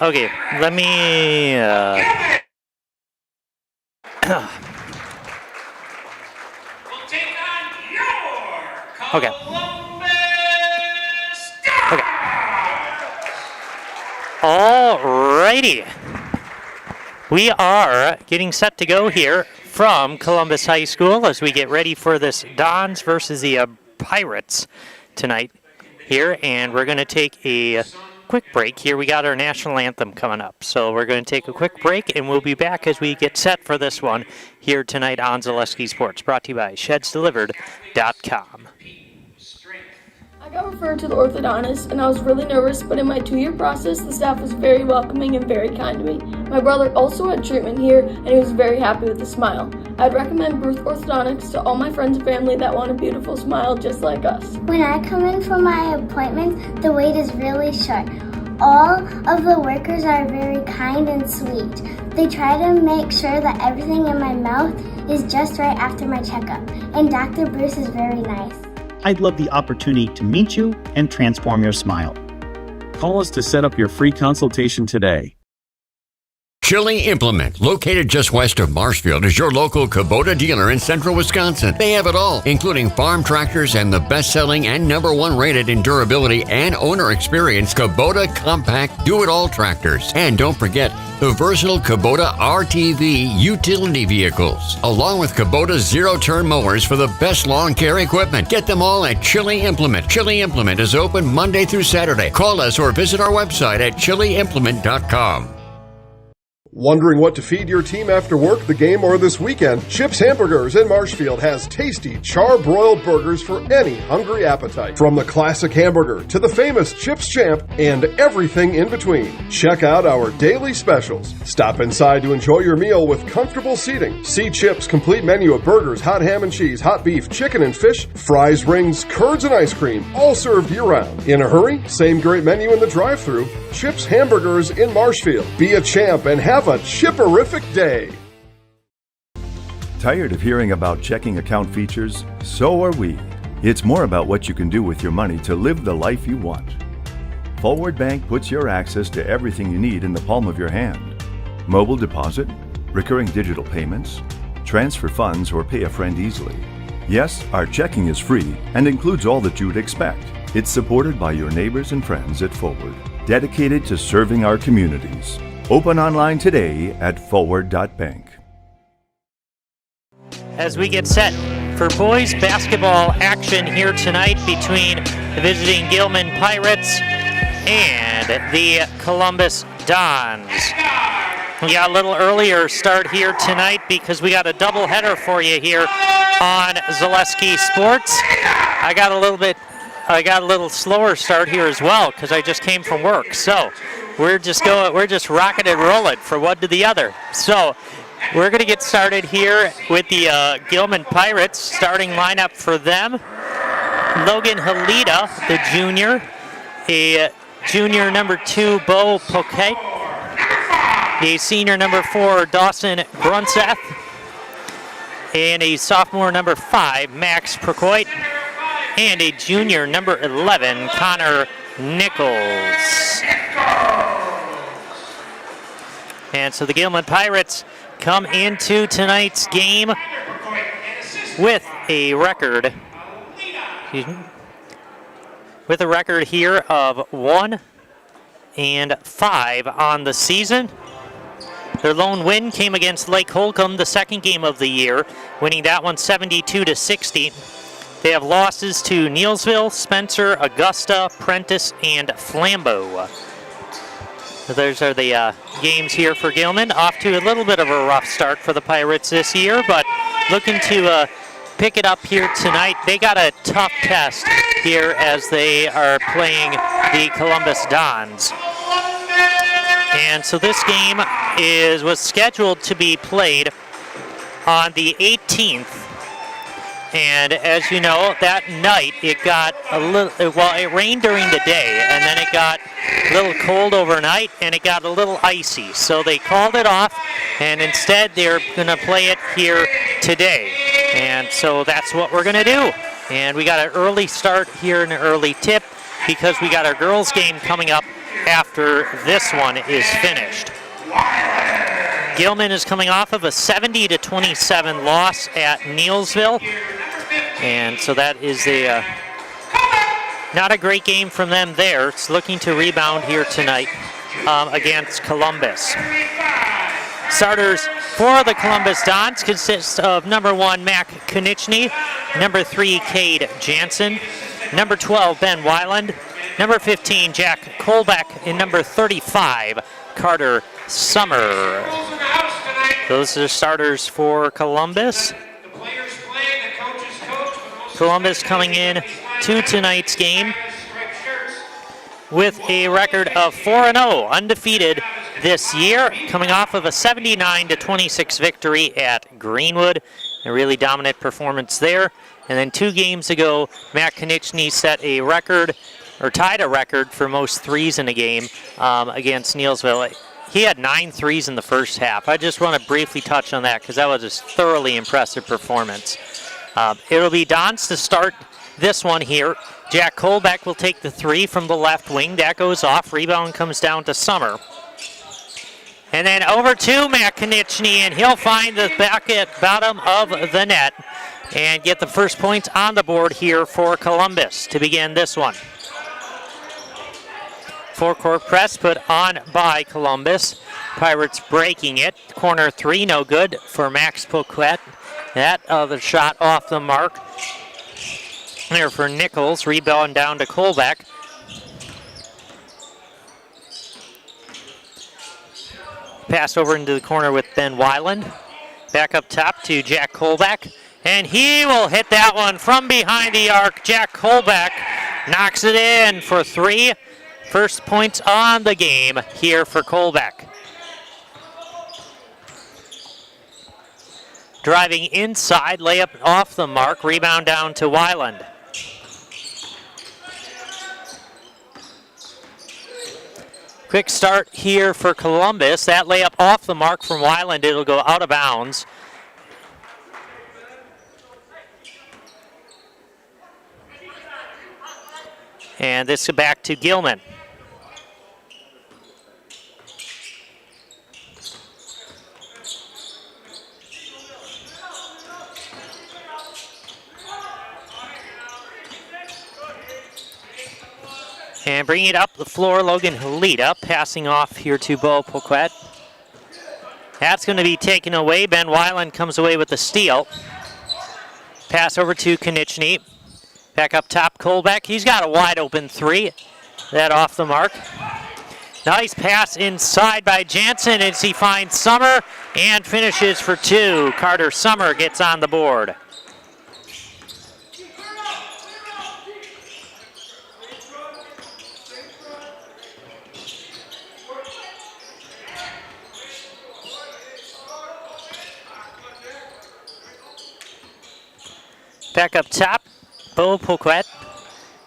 Okay, let me... Okay. Okay. Alrighty. We are getting set to go here from Columbus High School as we get ready for this Dons versus the Pirates tonight here, and we're going to take a quick break here. We got our national anthem coming up, so we're going to take a quick break, and we'll be back as we get set for this one here tonight on Zaleski Sports, brought to you by ShedsDelivered.com. I got referred to the orthodontist, and I was really nervous, but in my 2-year process, the staff was very welcoming and very kind to me. My brother also had treatment here, and he was very happy with the smile. I'd recommend Bruce Orthodontics to all my friends and family that want a beautiful smile just like us. When I come in for my appointment, the wait is really short. All of the workers are very kind and sweet. They try to make sure that everything in my mouth is just right after my checkup, and Dr. Bruce is very nice. I'd love the opportunity to meet you and transform your smile. Call us to set up your free consultation today. Chili Implement, located just west of Marshfield, is your local Kubota dealer in central Wisconsin. They have it all, including farm tractors and the best-selling and #1 rated in durability and owner experience Kubota Compact Do-It-All tractors. And don't forget the versatile Kubota RTV utility vehicles, along with Kubota zero-turn mowers for the best lawn care equipment. Get them all at Chili Implement. Chili Implement is open Monday through Saturday. Call us or visit our website at chiliimplement.com. Wondering what to feed your team after work, the game, or this weekend? Chip's Hamburgers in Marshfield has tasty char-broiled burgers for any hungry appetite. From the classic hamburger to the famous Chips Champ and everything in between. Check out our daily specials. Stop inside to enjoy your meal with comfortable seating. See Chip's complete menu of burgers, hot ham and cheese, hot beef, chicken and fish, fries, rings, curds, and ice cream, all served year-round. In a hurry? Same great menu in the drive-thru. Chip's Hamburgers in Marshfield. Be a champ and have a chipperific day. Tired of hearing about checking account features? So are we. It's more about what you can do with your money to live the life you want. Forward Bank puts your access to everything you need in the palm of your hand. Mobile deposit, recurring digital payments, transfer funds, or pay a friend easily. Yes, our checking is free and includes all that you would expect. It's supported by your neighbors and friends at Forward, dedicated to serving our communities. Open online today at forward.bank. As we get set for boys basketball action here tonight between the visiting Gilman Pirates and the Columbus Dons. We got a little earlier start here tonight because we got a doubleheader for you here on Zaleski Sports. I got a little slower start here as well because I just came from work. So we're just rocking and rolling from one to the other. So we're going to get started here with the Gilman Pirates. Starting lineup for them: Logan Halida, the junior, a junior number 2, Bo Poquet, a senior number 4, Dawson Brunseth, and a sophomore number 5, Max Procoit, and a junior number 11, Connor Nichols. And so the Gilman Pirates come into tonight's game with a record here of 1-5 on the season. Their lone win came against Lake Holcomb, the second game of the year, winning that one 72-60. They have losses to Neilsville, Spencer, Augusta, Prentice, and Flambeau. Those are the games here for Gilman. Off to a little bit of a rough start for the Pirates this year, but looking to pick it up here tonight. They got a tough test here as they are playing the Columbus Dons. And so this game was scheduled to be played on the 18th. And as you know, that night it got a little, it rained during the day, and then it got a little cold overnight, and it got a little icy. So they called it off, and instead they're going to play it here today. And so that's what we're going to do. And we got an early start here, an early tip, because we got our girls game coming up after this one is finished. Gilman is coming off of a 70-27 loss at Neilsville, and so that is not a great game from them there. It's looking to rebound here tonight against Columbus. Starters for the Columbus Dons consist of number 1, Mac Konieczny, number 3, Cade Jansen, number 12, Ben Weiland, number 15, Jack Kolbeck, and number 35, Carter Summer. Those are starters for Columbus. Columbus coming in to tonight's game with a record of 4-0, undefeated this year, coming off of a 79-26 victory at Greenwood. A really dominant performance there. And then 2 games ago, Matt Konieczny set a record, or tied a record for most threes in a game against Neilsville. He had 9 threes in the first half. I just want to briefly touch on that because that was a thoroughly impressive performance. It'll be Dons to start this one here. Jack Kolbeck will take the 3 from the left wing. That goes off. Rebound comes down to Summer. And then over to Matt Konieczny, and he'll find the bottom of the net and get the first points on the board here for Columbus to begin this one. Four-court press put on by Columbus. Pirates breaking it. Corner 3, no good for Max Poquet. That other shot off the mark. There for Nichols. Rebound down to Kolbeck. Pass over into the corner with Ben Weiland. Back up top to Jack Kolbeck. And he will hit that one from behind the arc. Jack Kolbeck knocks it in for 3. First points on the game here for Kolbeck. Driving inside, layup off the mark, rebound down to Weiland. Quick start here for Columbus. That layup off the mark from Weiland, it'll go out of bounds. And this is back to Gilman. And bringing it up the floor, Logan Halita, passing off here to Bo Poquet. That's going to be taken away. Ben Weiland comes away with the steal. Pass over to Konieczny. Back up top, Kolbeck. He's got a wide open 3. That off the mark. Nice pass inside by Jansen as he finds Summer and finishes for 2. Carter Summer gets on the board. Back up top, Bo Poquet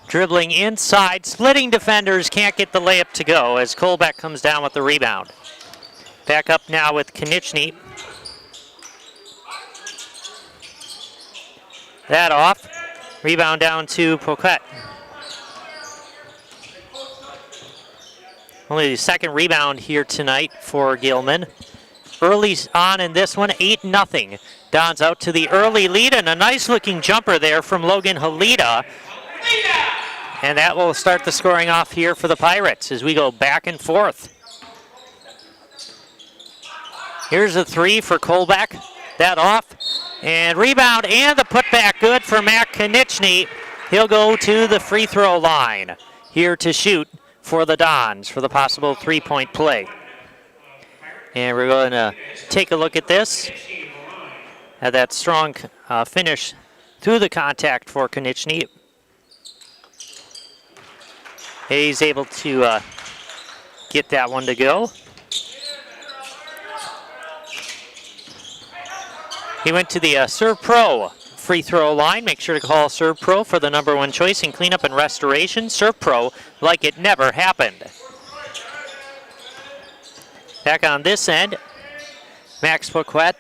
dribbling inside, splitting defenders, can't get the layup to go as Kolbeck comes down with the rebound. Back up now with Konieczny. That off, rebound down to Poquet. Only the second rebound here tonight for Gilman. Early on in this one, 8-0. Dons out to the early lead, and a nice-looking jumper there from Logan Halita. And that will start the scoring off here for the Pirates as we go back and forth. Here's a 3 for Kolbeck. That off. And rebound and the putback good for Matt Konieczny. He'll go to the free throw line here to shoot for the Dons for the possible 3-point play. And we're going to take a look at this. Had that strong finish through the contact for Konieczny. He's able to get that one to go. He went to the Serve Pro free throw line. Make sure to call Serve Pro for the #1 choice in cleanup and restoration. Serve Pro like it never happened. Back on this end, Max Poquet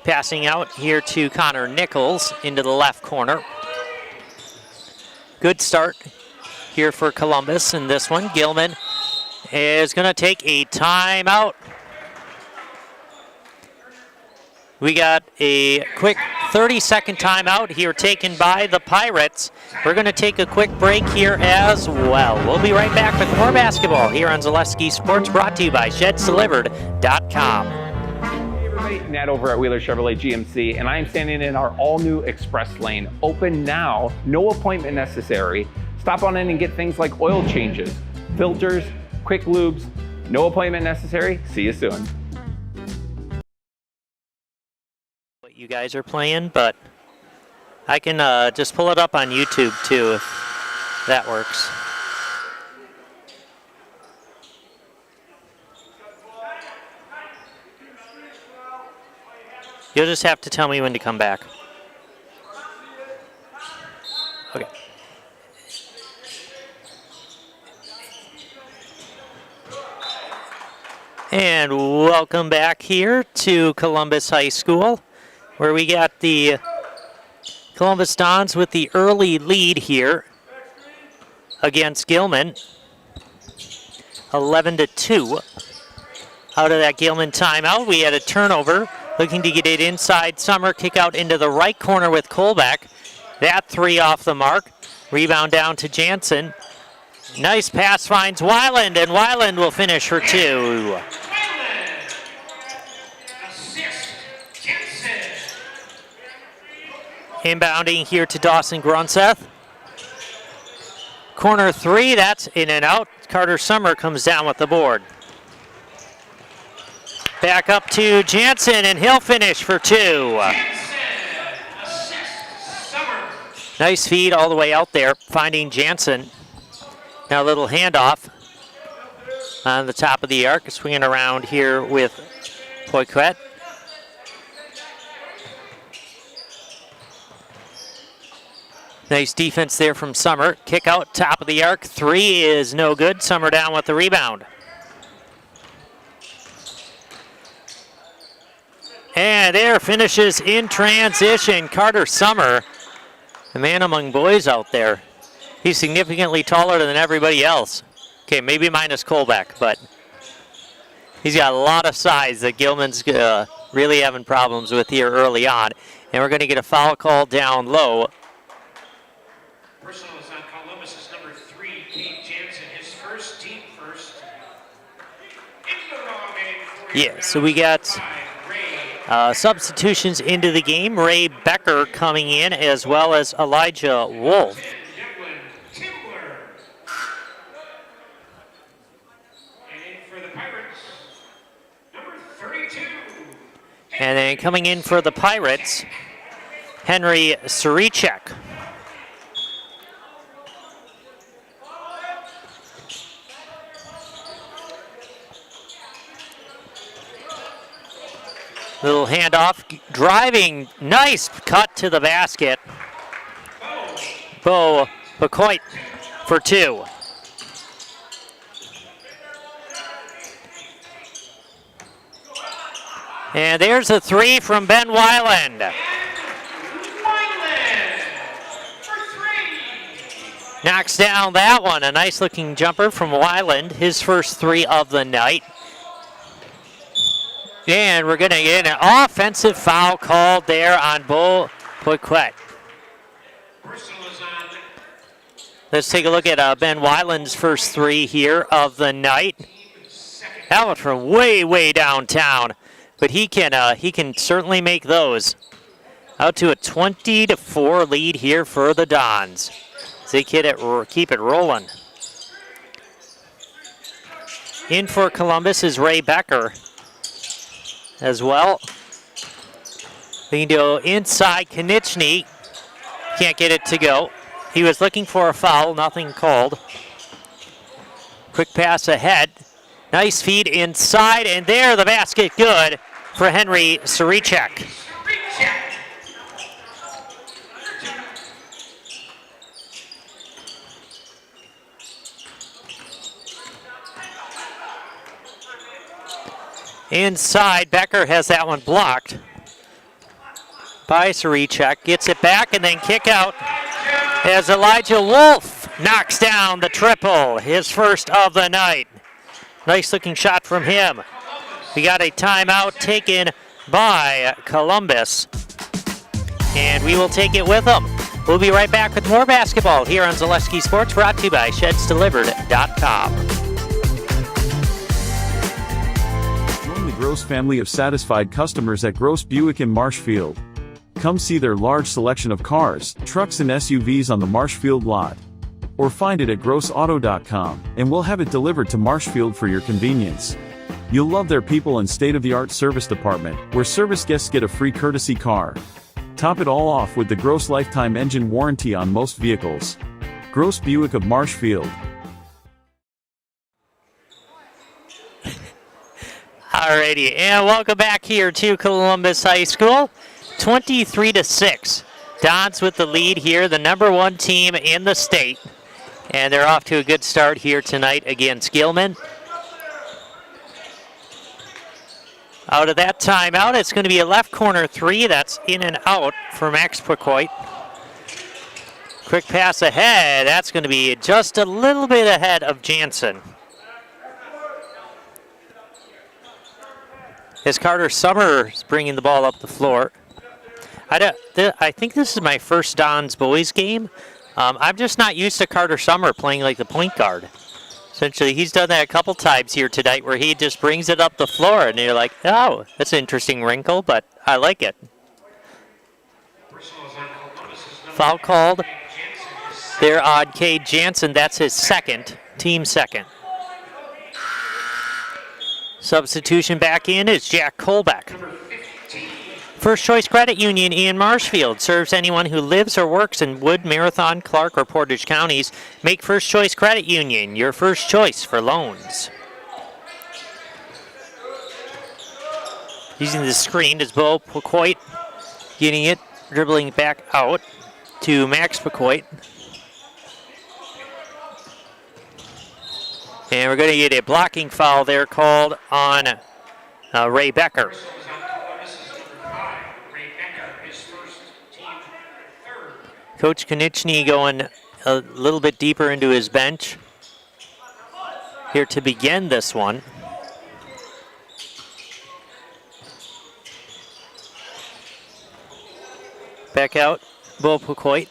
passing out here to Connor Nichols into the left corner. Good start here for Columbus in this one. Gilman is going to take a timeout. We got a quick 30-second timeout here taken by the Pirates. We're going to take a quick break here as well. We'll be right back with more basketball here on Zaleski Sports, brought to you by ShedsDelivered.com. Hey everybody, Nat over at Wheeler Chevrolet GMC, and I am standing in our all-new express lane. Open now, no appointment necessary. Stop on in and get things like oil changes, filters, quick lubes. No appointment necessary. See you soon. What you guys are playing, but I can just pull it up on YouTube too if that works. You'll just have to tell me when to come back. Okay. And welcome back here to Columbus High School, where we got the Columbus Dons with the early lead here against Gilman, 11-2. Out of that Gilman timeout, we had a turnover, looking to get it inside. Summer kick out into the right corner with Kolbeck. That three off the mark. Rebound down to Jansen. Nice pass finds Weiland, and Weiland will finish for two. Inbounding here to Dawson Grunseth. Corner three, that's in and out. Carter Summer comes down with the board. Back up to Jansen, and he'll finish for two. Nice feed all the way out there, finding Jansen. Now a little handoff on the top of the arc, swinging around here with Poiquet. Nice defense there from Summer. Kick out, top of the arc. Three is no good. Summer down with the rebound. And there finishes in transition. Carter Summer, the man among boys out there. He's significantly taller than everybody else. Okay, maybe minus Kolbeck, but he's got a lot of size that Gilman's really having problems with here early on. And we're going to get a foul call down low. Personal is on Columbus' number 3, Kate Jansen, his first team first. Yeah, so we got substitutions into the game. Ray Becker coming in, as well as Elijah Wolf. And then coming in for the Pirates, Henry Surichek. Little handoff, driving, nice cut to the basket. Bo Poiquet for two. And there's a three from Ben Weiland. Knocks down that one. A nice looking jumper from Weiland, his first three of the night. And we're going to get an offensive foul called there on Bo Poiquet. Let's take a look at Ben Weiland's first three here of the night. That was from way, way downtown. But he can certainly make those. Out to a 20-4 lead here for the Dons. They keep it rolling. In for Columbus is Ray Becker as well. They can go inside. Konieczny can't get it to go. He was looking for a foul, nothing called. Quick pass ahead. Nice feed inside, and there the basket good for Henry Surichek. Inside, Becker has that one blocked by Surichek. Gets it back and then kick out as Elijah Wolf knocks down the triple, his first of the night. Nice looking shot from him. We got a timeout taken by Columbus, and we will take it with them. We'll be right back with more basketball here on Zaleski Sports, brought to you by ShedsDelivered.com. Join the Gross family of satisfied customers at Gross Buick in Marshfield. Come see their large selection of cars, trucks and SUVs on the Marshfield lot. Or find it at grossauto.com, and we'll have it delivered to Marshfield for your convenience. You'll love their people and state-of-the-art service department, where service guests get a free courtesy car. Top it all off with the Gross lifetime engine warranty on most vehicles. Gross Buick of Marshfield. Alrighty, and welcome back here to Columbus High School. 23-6. Dons with the lead here, the #1 team in the state. And they're off to a good start here tonight against Gilman. Out of that timeout, it's going to be a left corner three. That's in and out for Max Picoit. Quick pass ahead. That's going to be just a little bit ahead of Jansen. As Carter Summers bringing the ball up the floor. I think this is my first Dons boys game. I'm just not used to Carter Summer playing like the point guard. Essentially, he's done that a couple times here tonight where he just brings it up the floor, and you're like, oh, that's an interesting wrinkle, but I like it. Foul called there on Cade Jansen. That's his second, team second. Substitution back in is Jack Kolbeck. First Choice Credit Union in Marshfield serves anyone who lives or works in Wood, Marathon, Clark, or Portage counties. Make First Choice Credit Union your first choice for loans. Using the screen is Bo Picoit, getting it, dribbling back out to Max Picoit. And we're going to get a blocking foul there called on Ray Becker. Coach Konieczny going a little bit deeper into his bench here to begin this one. Back out, Bo Picoit.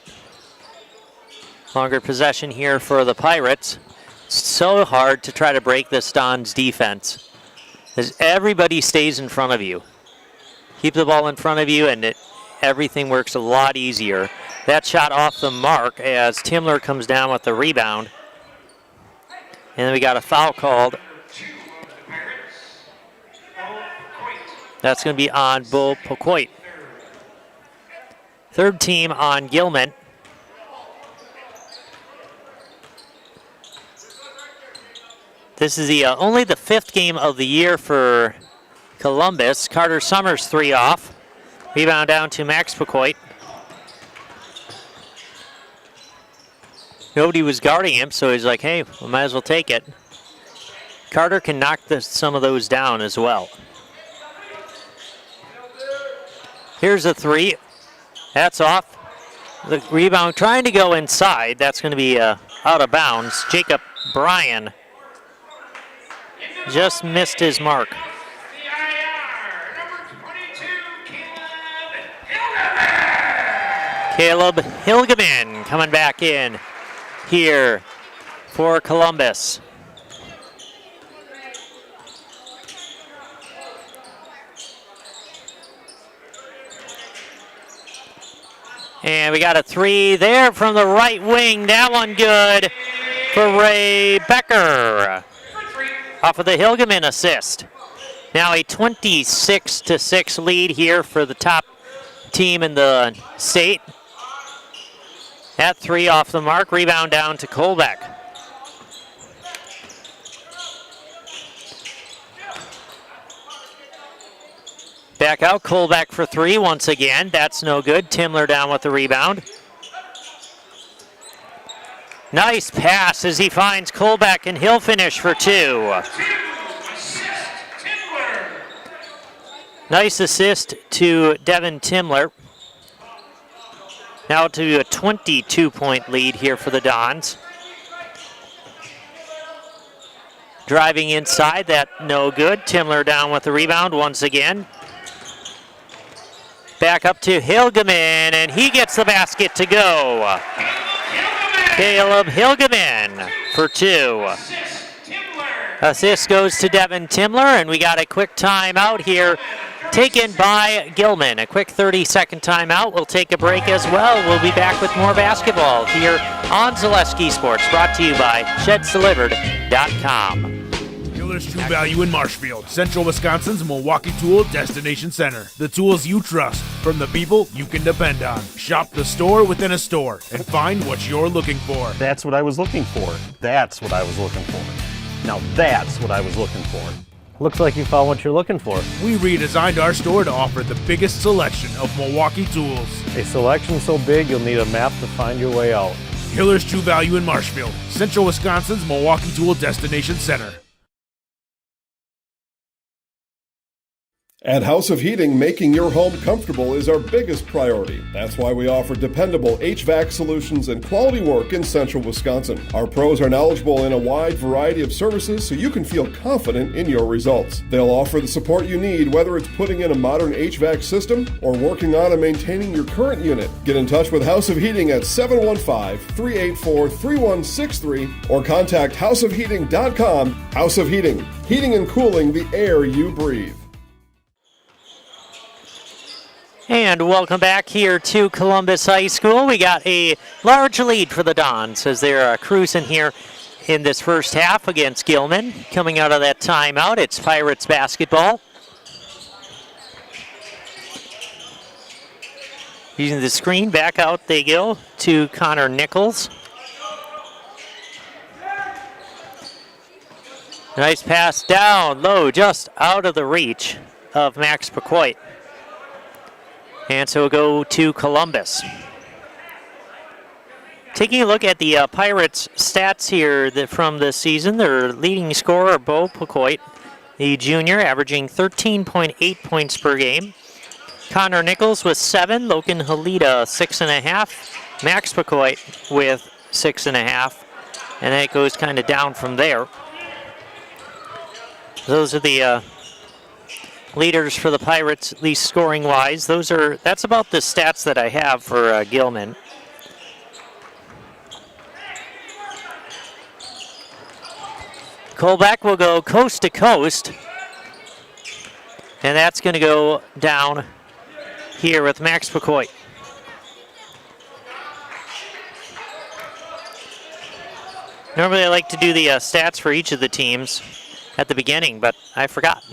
Longer possession here for the Pirates. So hard to try to break this Dons defense, as everybody stays in front of you. Keep the ball in front of you, and everything works a lot easier. That shot off the mark as Timler comes down with the rebound. And then we got a foul called. That's going to be on Bo Picoit. Third team on Gilman. This is the only the fifth game of the year for Columbus. Carter Summers 3 off. Rebound down to Max Picoit. Nobody was guarding him, so he's like, hey, we might as well take it. Carter can knock some of those down as well. Here's a three. That's off. The rebound trying to go inside. That's going to be out of bounds. Jacob Bryan just missed his mark. Caleb Hilgeman coming back in here for Columbus. And we got a three there from the right wing. That one good for Ray Becker. Off of the Hilgeman assist. Now a 26-6 lead here for the top team in the state. That three off the mark. Rebound down to Kolbeck. Back out, Kolbeck for three once again. That's no good. Timler down with the rebound. Nice pass as he finds Kolbeck, and he'll finish for two. Nice assist to Devin Timler. Now to a 22-point lead here for the Dons. Driving inside, that no good. Timler down with the rebound once again. Back up to Hilgeman, and he gets the basket to go. Caleb Hilgeman for 2. Assist goes to Devin Timler, and we got a quick timeout here taken by Gilman. A quick 30-second timeout. We'll take a break as well. We'll be back with more basketball here on Zaleski Sports, brought to you by ShedsDelivered.com. Dealers True Value in Marshfield, Central Wisconsin's Milwaukee Tool Destination Center. The tools you trust from the people you can depend on. Shop the store within a store and find what you're looking for. That's what I was looking for. That's what I was looking for. Now that's what I was looking for. Looks like you found what you're looking for. We redesigned our store to offer the biggest selection of Milwaukee tools. A selection so big you'll need a map to find your way out. Hiller's True Value in Marshfield, Central Wisconsin's Milwaukee Tool Destination Center. At House of Heating, making your home comfortable is our biggest priority. That's why we offer dependable HVAC solutions and quality work in Central Wisconsin. Our pros are knowledgeable in a wide variety of services so you can feel confident in your results. They'll offer the support you need, whether it's putting in a modern HVAC system or working on and maintaining your current unit. Get in touch with House of Heating at 715-384-3163 or contact houseofheating.com. House of Heating, heating and cooling the air you breathe. And welcome back here to Columbus High School. We got a large lead for the Dons as they're cruising here in this first half against Gilman. Coming out of that timeout, it's Pirates basketball. Using the screen, back out they go to Connor Nichols. Nice pass down low, just out of the reach of Max Pacoit. And so we'll go to Columbus. Taking a look at the Pirates' stats here from this season, their leading scorer, Bo Pacoit, the junior, averaging 13.8 points per game. Connor Nichols with 7, Logan Halida 6.5, Max Pacoit with 6.5, and then it goes kind of down from there. Those are the leaders for the Pirates, at least scoring-wise. That's about the stats that I have for Gilman. Colbeck will go coast to coast, and that's going to go down here with Max Pacoit. Normally I like to do the stats for each of the teams at the beginning, but I forgot.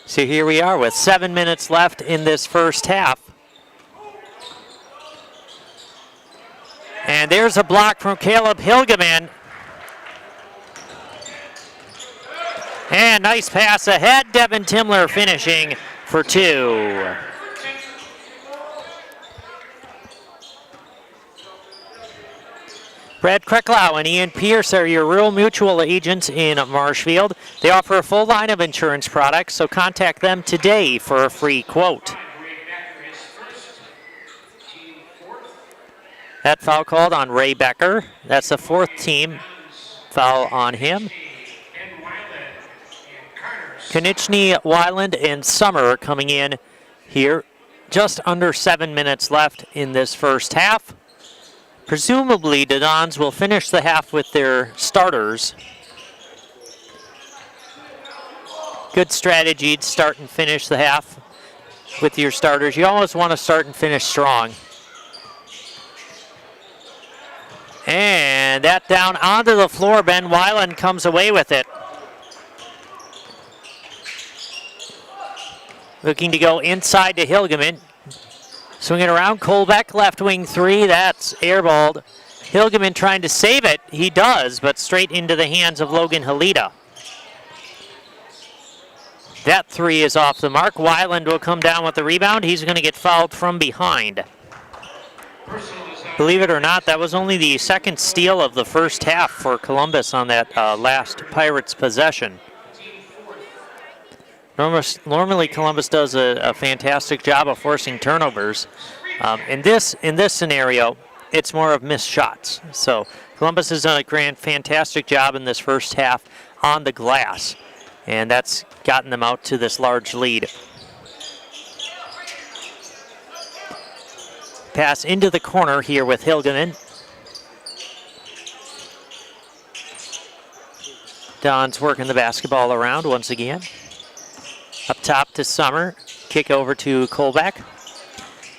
So here we are with 7 minutes left in this first half. And there's a block from Caleb Hilgeman. And nice pass ahead. Devin Timler finishing for 2. Brad Krecklau and Ian Pierce are your rural mutual agents in Marshfield. They offer a full line of insurance products, so contact them today for a free quote. That foul called on Ray Becker. That's the 4th team foul on him. Konieczny, Weiland, and Summer coming in here. Just under 7 minutes left in this first half. Presumably, the Dons will finish the half with their starters. Good strategy to start and finish the half with your starters. You always want to start and finish strong. And that down onto the floor. Ben Weiland comes away with it. Looking to go inside to Hilgeman. Swinging around, Colbeck, left wing 3, that's airballed. Hilgeman trying to save it, he does, but straight into the hands of Logan Halida. That 3 is off the mark. Weiland will come down with the rebound. He's going to get fouled from behind. Believe it or not, that was only the second steal of the first half for Columbus on that last Pirates possession. Normally Columbus does a fantastic job of forcing turnovers. In this scenario, it's more of missed shots. So Columbus has done a fantastic job in this first half on the glass, and that's gotten them out to this large lead. Pass into the corner here with Gilman. Don's working the basketball around once again. Up top to Summer. Kick over to Colbeck.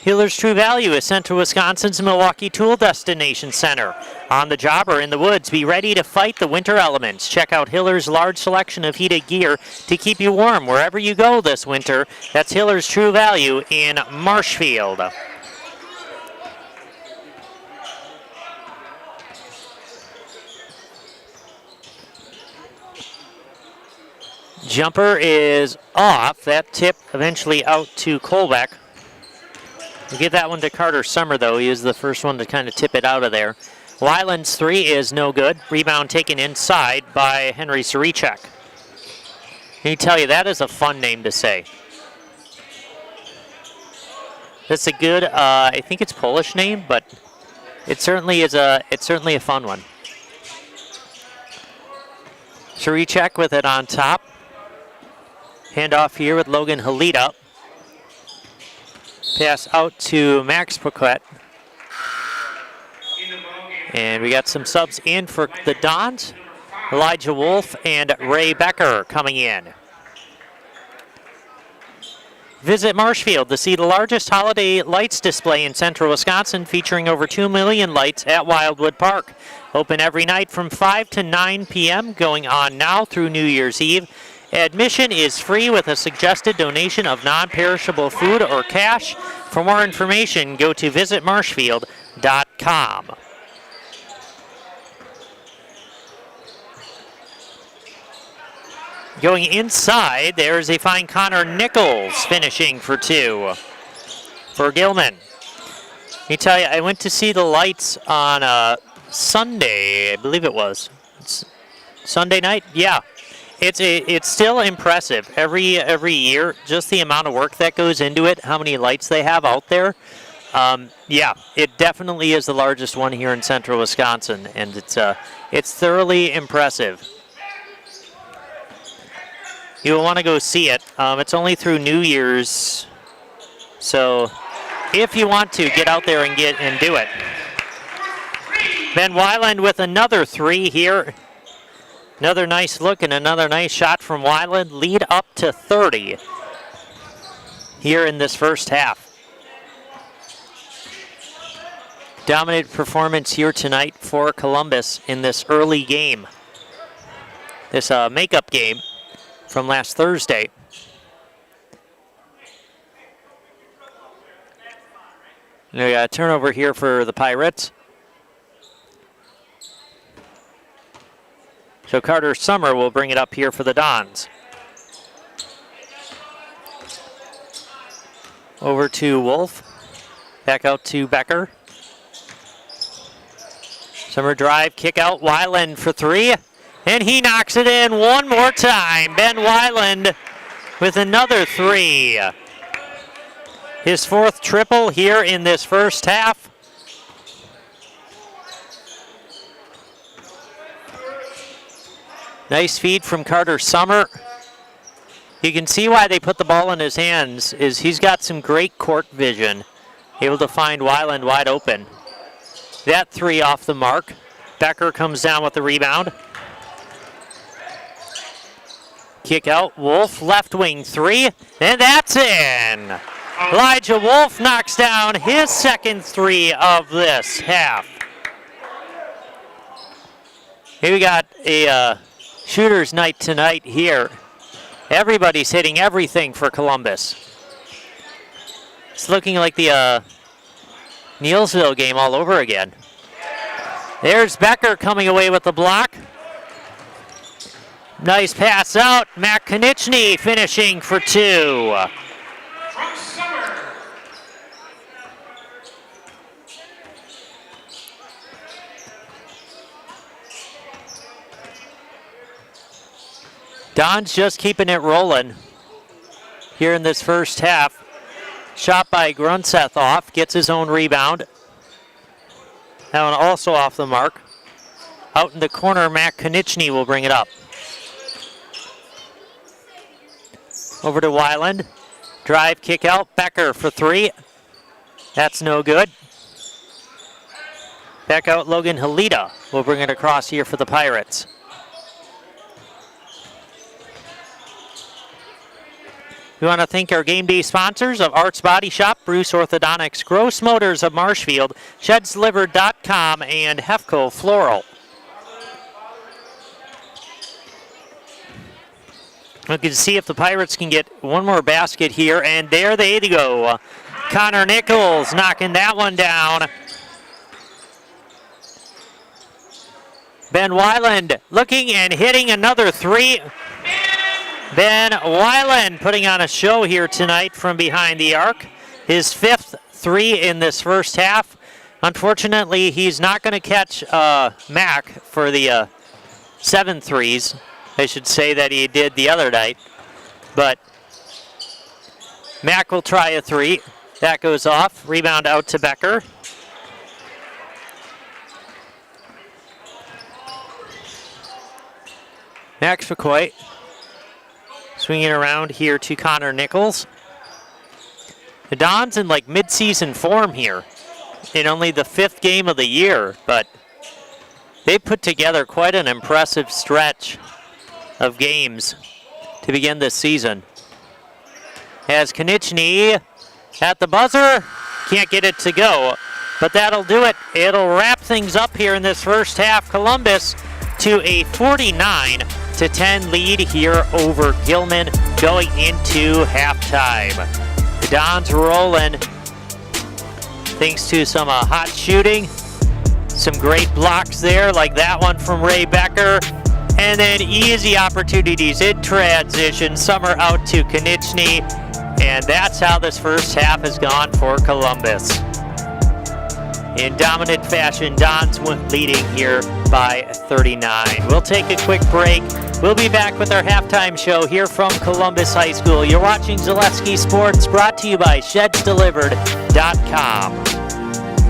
Hiller's True Value is Central Wisconsin's Milwaukee Tool Destination Center. On the job or in the woods, be ready to fight the winter elements. Check out Hiller's large selection of heated gear to keep you warm wherever you go this winter. That's Hiller's True Value in Marshfield. Jumper is off. That tip eventually out to Colbeck. We'll give that one to Carter Summer, though. He is the first one to kind of tip it out of there. Weiland's three is no good. Rebound taken inside by Henry Saricek. Let me tell you, that is a fun name to say. That's a good, I think it's Polish name, but it certainly is it's certainly a fun one. Saricek with it on top. Handoff here with Logan Halita. Pass out to Max Paquette. And we got some subs in for the Dons. Elijah Wolf and Ray Becker coming in. Visit Marshfield to see the largest holiday lights display in central Wisconsin, featuring over 2 million lights at Wildwood Park. Open every night from 5 to 9 p.m., going on now through New Year's Eve. Admission is free with a suggested donation of non-perishable food or cash. For more information, go to visitmarshfield.com. Going inside, there's a fine Connor Nichols finishing for two for Gilman. Let me tell you, I went to see the lights on Sunday, I believe it was. It's Sunday night? Yeah. It's still impressive every year, just the amount of work that goes into it, how many lights they have out there. Yeah, it definitely is the largest one here in central Wisconsin, and it's thoroughly impressive. You'll want to go see it. It's only through New Year's, so if you want to, get out there and do it. Ben Weiland with another three here. Another nice look and another nice shot from Weiland. Lead up to 30 here in this first half. Dominant performance here tonight for Columbus in this early game. This makeup game from last Thursday. We got a turnover here for the Pirates. So Carter Summer will bring it up here for the Dons. Over to Wolf. Back out to Becker. Summer drive, kick out, Weiland for three. And he knocks it in one more time. Ben Weiland with another three. His fourth triple here in this first half. Nice feed from Carter Summer. You can see why they put the ball in his hands, is he's got some great court vision, able to find Weiland wide open. That three off the mark. Becker comes down with the rebound. Kick out, Wolf, left wing three, and that's in. Elijah Wolf knocks down his second three of this half. Here we got a shooter's night tonight here. Everybody's hitting everything for Columbus. It's looking like the Neilsville game all over again. There's Becker coming away with the block. Nice pass out. Matt Konieczny finishing for two. Don's just keeping it rolling here in this first half. Shot by Grunseth off, gets his own rebound. That one also off the mark. Out in the corner, Matt Konieczny will bring it up. Over to Weiland. Drive, kick out. Becker for three. That's no good. Back out Logan Halita will bring it across here for the Pirates. We want to thank our game day sponsors of Arts Body Shop, Bruce Orthodontics, Gross Motors of Marshfield, ShedsDelivered.com, and Hefco Floral. We can see if the Pirates can get one more basket here, and there they go. Connor Nichols knocking that one down. Ben Weiland looking and hitting another three. Ben Weiland putting on a show here tonight from behind the arc. His fifth three in this first half. Unfortunately, he's not going to catch Mac for the 7 threes. I should say that he did the other night. But Mac will try a three. That goes off. Rebound out to Becker. Max McCoy swinging around here to Connor Nichols. The Dons in like mid-season form here in only the 5th game of the year, but they put together quite an impressive stretch of games to begin this season. As Konieczny at the buzzer, can't get it to go, but that'll do it. It'll wrap things up here in this first half. Columbus to a 49-10 lead here over Gilman going into halftime. The Dons rolling thanks to some hot shooting, some great blocks there like that one from Ray Becker, and then easy opportunities in transition. Some are out to Konieczny, and that's how this first half has gone for Columbus. In dominant fashion, Dons leading here by 39. We'll take a quick break. We'll be back with our halftime show here from Columbus High School. You're watching Zaleski Sports, brought to you by ShedsDelivered.com.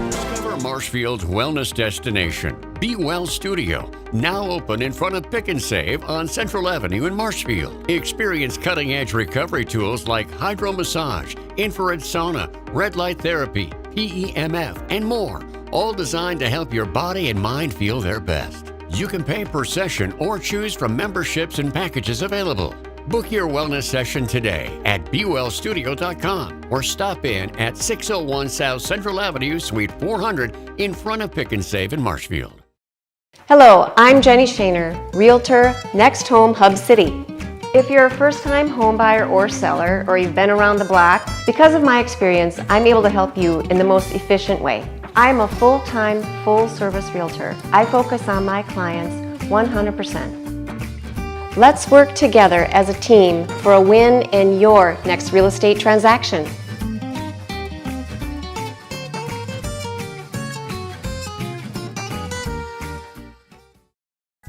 Discover Marshfield's wellness destination, Be Well Studio, now open in front of Pick and Save on Central Avenue in Marshfield. Experience cutting-edge recovery tools like hydromassage, infrared sauna, red light therapy, PEMF, and more, all designed to help your body and mind feel their best. You can pay per session or choose from memberships and packages available. Book your wellness session today at BeWellStudio.com or stop in at 601 South Central Avenue, Suite 400 in front of Pick and Save in Marshfield. Hello, I'm Jenny Shaner, Realtor, Next Home Hub City. If you're a first-time home buyer or seller, or you've been around the block, because of my experience, I'm able to help you in the most efficient way. I'm a full-time, full-service realtor. I focus on my clients 100%. Let's work together as a team for a win in your next real estate transaction.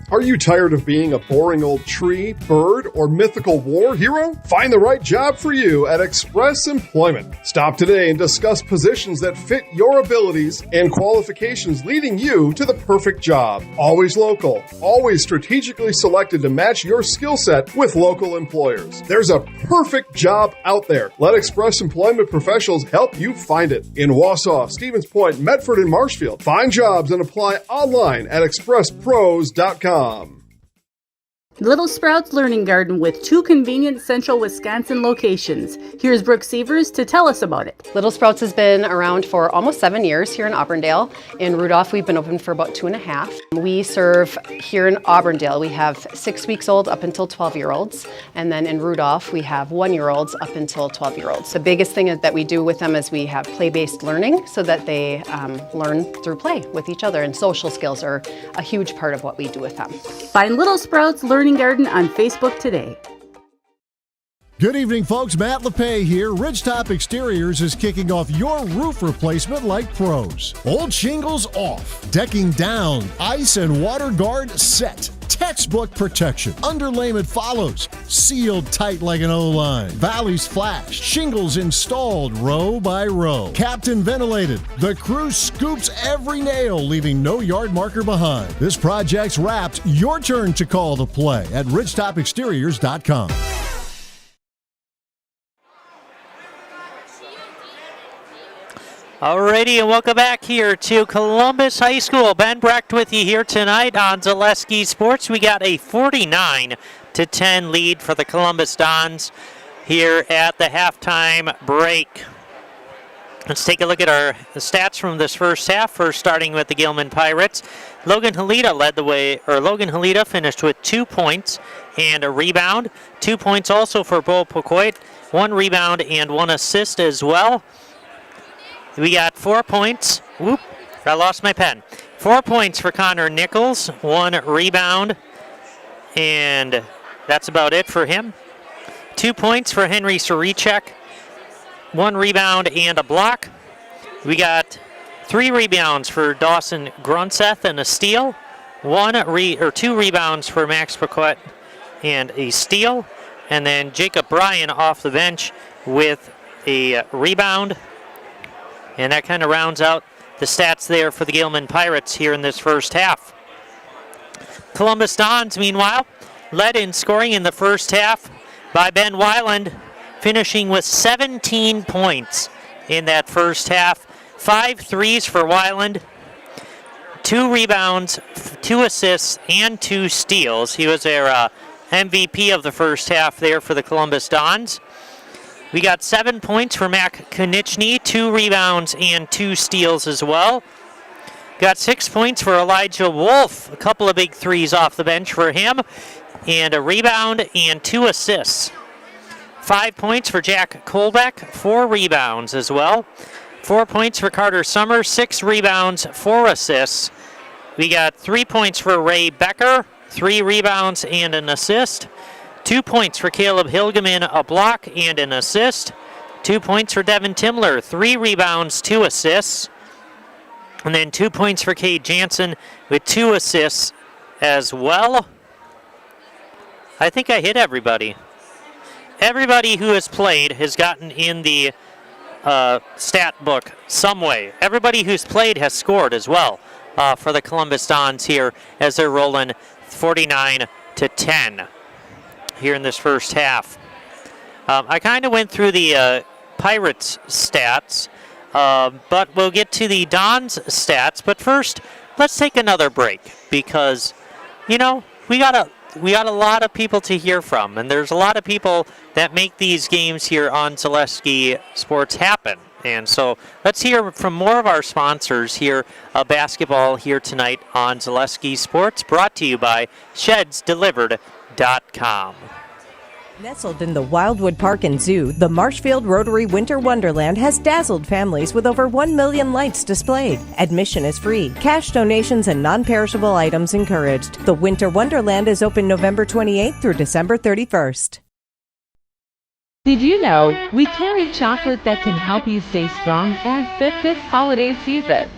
Are you tired of being a boring old tree, bird, or mythical war hero? Find the right job for you at Express Employment. Stop today and discuss positions that fit your abilities and qualifications, leading you to the perfect job. Always local, always strategically selected to match your skill set with local employers. There's a perfect job out there. Let Express Employment professionals help you find it. In Wausau, Stevens Point, Medford, and Marshfield. Find jobs and apply online at expresspros.com. Little Sprouts Learning Garden with 2 convenient central Wisconsin locations. Here's Brooke Sievers to tell us about it. Little Sprouts has been around for almost 7 years here in Auburndale. In Rudolph, we've been open for about 2.5. We serve here in Auburndale, we have 6 weeks old up until 12-year-olds. And then in Rudolph, we have 1-year-olds up until 12-year-olds. The biggest thing that we do with them is we have play-based learning so that they learn through play with each other. And social skills are a huge part of what we do with them. Find Little Sprouts Learning Garden on Facebook today. Good evening, folks. Matt LePay here. Ridgetop Exteriors is kicking off your roof replacement like pros. Old shingles off, decking down, ice and water guard set. Textbook protection. Underlayment follows. Sealed tight like an O-line. Valleys flashed. Shingles installed row by row. Captain ventilated. The crew scoops every nail, leaving no yard marker behind. This project's wrapped. Your turn to call the play at ridgetopexteriors.com. Alrighty, and welcome back here to Columbus High School. Ben Brecht with you here tonight on Zaleski Sports. We got a 49-10 lead for the Columbus Dons here at the halftime break. Let's take a look at our stats from this first half. First, starting with the Gilman Pirates. Logan Halita led the way, or Logan Halita finished with 2 points and a rebound. 2 points also for Bo Pocoit, 1 rebound and 1 assist as well. We got 4 points. Whoop, I lost my pen. 4 points for Connor Nichols, 1 rebound, and that's about it for him. 2 points for Henry Surichek, 1 rebound and a block. We got 3 rebounds for Dawson Grunseth and a steal. 2 rebounds for Max Paquette and a steal. And then Jacob Bryan off the bench with a rebound. And that kind of rounds out the stats there for the Gilman Pirates here in this first half. Columbus Dons, meanwhile, led in scoring in the first half by Ben Weiland, finishing with 17 points in that first half. 5 threes for Weiland, 2 rebounds, 2 assists, and 2 steals. He was their MVP of the first half there for the Columbus Dons. We got 7 points for Mac Konieczny, 2 rebounds and 2 steals as well. Got 6 points for Elijah Wolf, a couple of big threes off the bench for him, and a rebound and 2 assists. 5 points for Jack Kolbeck, 4 rebounds as well. 4 points for Carter Summers, 6 rebounds, 4 assists. We got 3 points for Ray Becker, 3 rebounds and an assist. 2 points for Caleb Hilgeman, a block and an assist. 2 points for Devin Timler, 3 rebounds, 2 assists. And then 2 points for Cade Jansen with 2 assists as well. I think I hit everybody. Everybody who has played has gotten in the stat book some way. Everybody who's played has scored as well for the Columbus Dons here as they're rolling 49-10. Here in this first half. I kind of went through the Pirates stats, but we'll get to the Dons stats. But first, let's take another break because, you know, we got a lot of people to hear from, and there's a lot of people that make these games here on Zaleski Sports happen. And so let's hear from more of our sponsors here of basketball here tonight on Zaleski Sports, brought to you by ShedsDelivered.com. Nestled in the Wildwood Park and Zoo, the Marshfield Rotary Winter Wonderland has dazzled families with over 1 million lights displayed. Admission is free. Cash donations and non-perishable items encouraged. The Winter Wonderland is open November 28th through December 31st. Did you know we carry chocolate that can help you stay strong and fit this holiday season?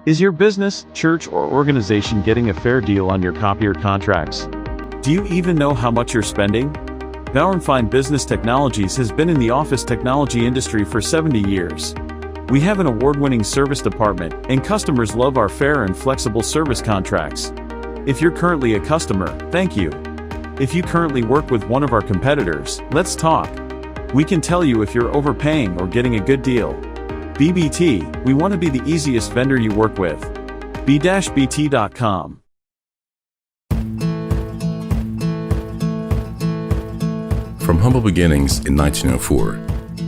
Is your business, church, or organization getting a fair deal on your copier contracts? Do you even know how much you're spending? Bauer & Fine Business Technologies has been in the office technology industry for 70 years. We have an award-winning service department, and customers love our fair and flexible service contracts. If you're currently a customer, thank you. If you currently work with one of our competitors, let's talk. We can tell you if you're overpaying or getting a good deal. BBT, we want to be the easiest vendor you work with. b-bt.com. From humble beginnings in 1904,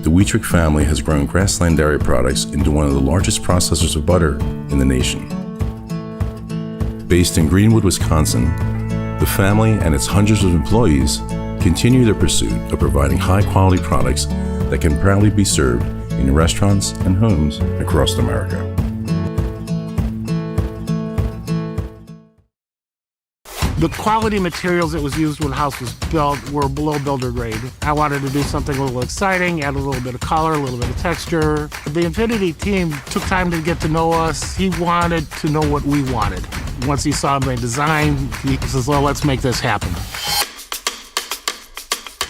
the Wheatrick family has grown Grassland Dairy Products into one of the largest processors of butter in the nation. Based in Greenwood, Wisconsin, the family and its hundreds of employees continue their pursuit of providing high-quality products that can proudly be served in restaurants and homes across America. The quality materials that was used when the house was built were below builder grade. I wanted to do something a little exciting, add a little bit of color, a little bit of texture. The Infinity team took time to get to know us. He wanted to know what we wanted. Once he saw my design, he says, well, let's make this happen.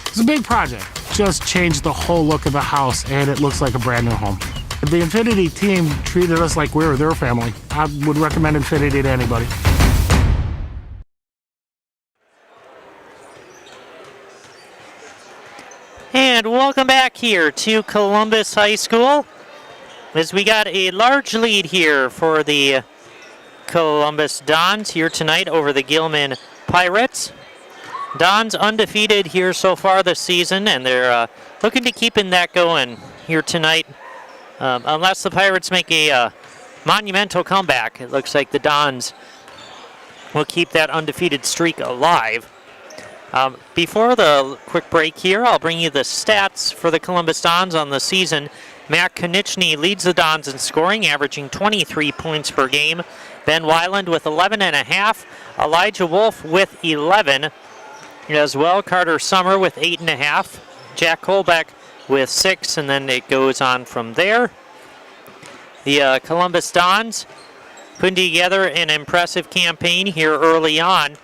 It's a big project. Just changed the whole look of the house, and it looks like a brand new home. The Infinity team treated us like we were their family. I would recommend Infinity to anybody. And welcome back here to Columbus High School, as we got a large lead here for the Columbus Dons here tonight over the Gilman Pirates. Dons undefeated here so far this season, and they're looking to keeping that going here tonight. Unless the Pirates make a monumental comeback, it looks like the Dons will keep that undefeated streak alive. Before the quick break here, I'll bring you the stats for the Columbus Dons on the season. Matt Konieczny leads the Dons in scoring, averaging 23 points per game. Ben Weiland with 11.5. Elijah Wolf with 11 as well. Carter Summer with 8.5. Jack Kolbeck with 6, and then it goes on from there. The Columbus Dons putting together an impressive campaign here early on.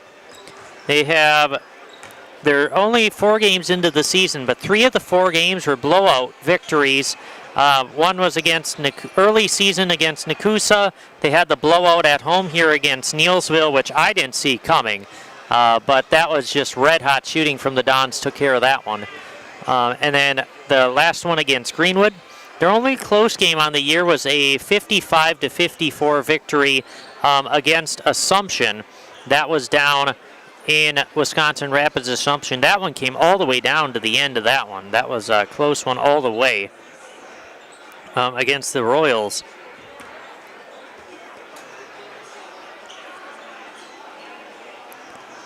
They're only 4 games into the season, but 3 of the 4 games were blowout victories. One was against early season against Nakusa. They had the blowout at home here against Neilsville, which I didn't see coming. But that was just red-hot shooting from the Dons, took care of that one. And then the last one against Greenwood. Their only close game on the year was a 55-54 victory against Assumption. That was down in Wisconsin Rapids Assumption. That one came all the way down to the end of that one. That was a close one all the way against the Royals.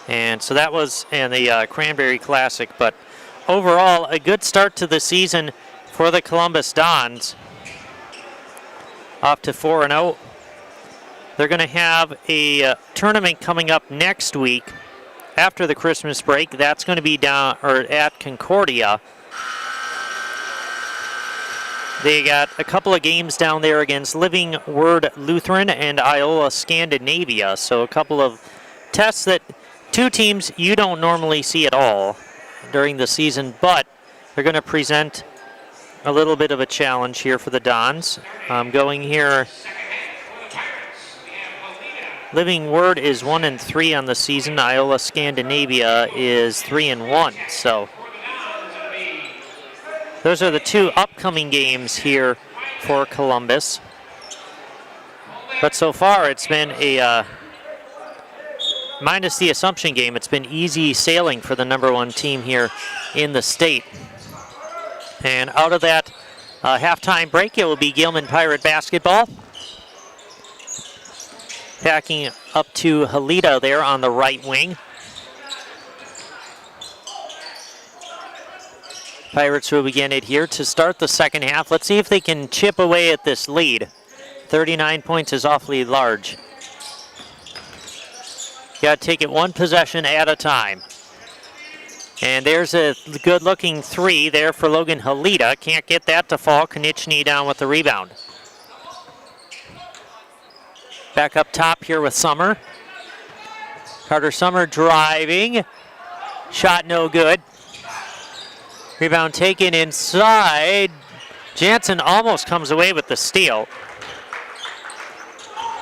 And so that was in the Cranberry Classic, but overall a good start to the season for the Columbus Dons. Up to 4-0. They're going to have a tournament coming up next week after the Christmas break. That's going to be down at Concordia. They got a couple of games down there against Living Word Lutheran and Iola Scandinavia. So a couple of tests that 2 teams you don't normally see at all during the season, but they're going to present a little bit of a challenge here for the Dons. Going here, Living Word is 1-3 on the season. Iola Scandinavia is 3-1. So those are the 2 upcoming games here for Columbus. But so far it's been a minus the Assumption game, it's been easy sailing for the #1 team here in the state. And out of that halftime break, it will be Gilman Pirate basketball. Backing up to Halita there on the right wing. Pirates will begin it here to start the second half. Let's see if they can chip away at this lead. 39 points is awfully large. Got to take it 1 possession at a time. And there's a good-looking 3 there for Logan Halita. Can't get that to fall. Konieczny down with the rebound. Back up top here with Summer. Carter Summer driving. Shot no good. Rebound taken inside. Jansen almost comes away with the steal.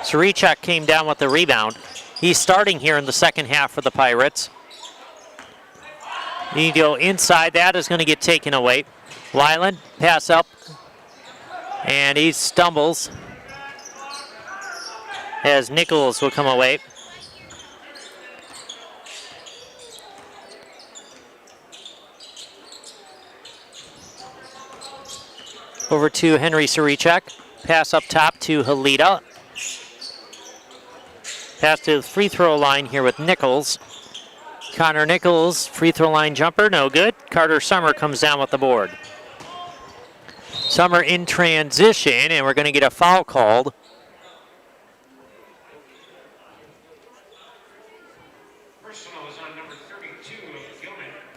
Sarichak came down with the rebound. He's starting here in the second half for the Pirates. You go inside, that is going to get taken away. Weiland, pass up, and he stumbles as Nichols will come away. Over to Henry Sarichak. Pass up top to Halita. Pass to the free throw line here with Nichols. Connor Nichols, free throw line jumper, no good. Carter Summer comes down with the board. Summer in transition, and we're going to get a foul called.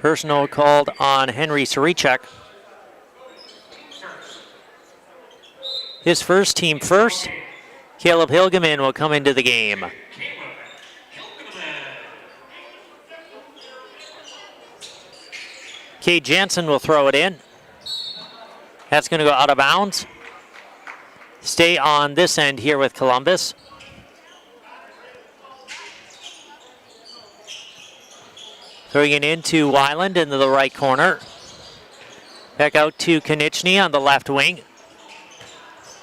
Personal called on Henry Sarichek. His first, team first. Caleb Hilgeman will come into the game. Cade Jansen will throw it in. That's going to go out of bounds. Stay on this end here with Columbus. Throwing it into Weiland into the right corner. Back out to Konechny on the left wing.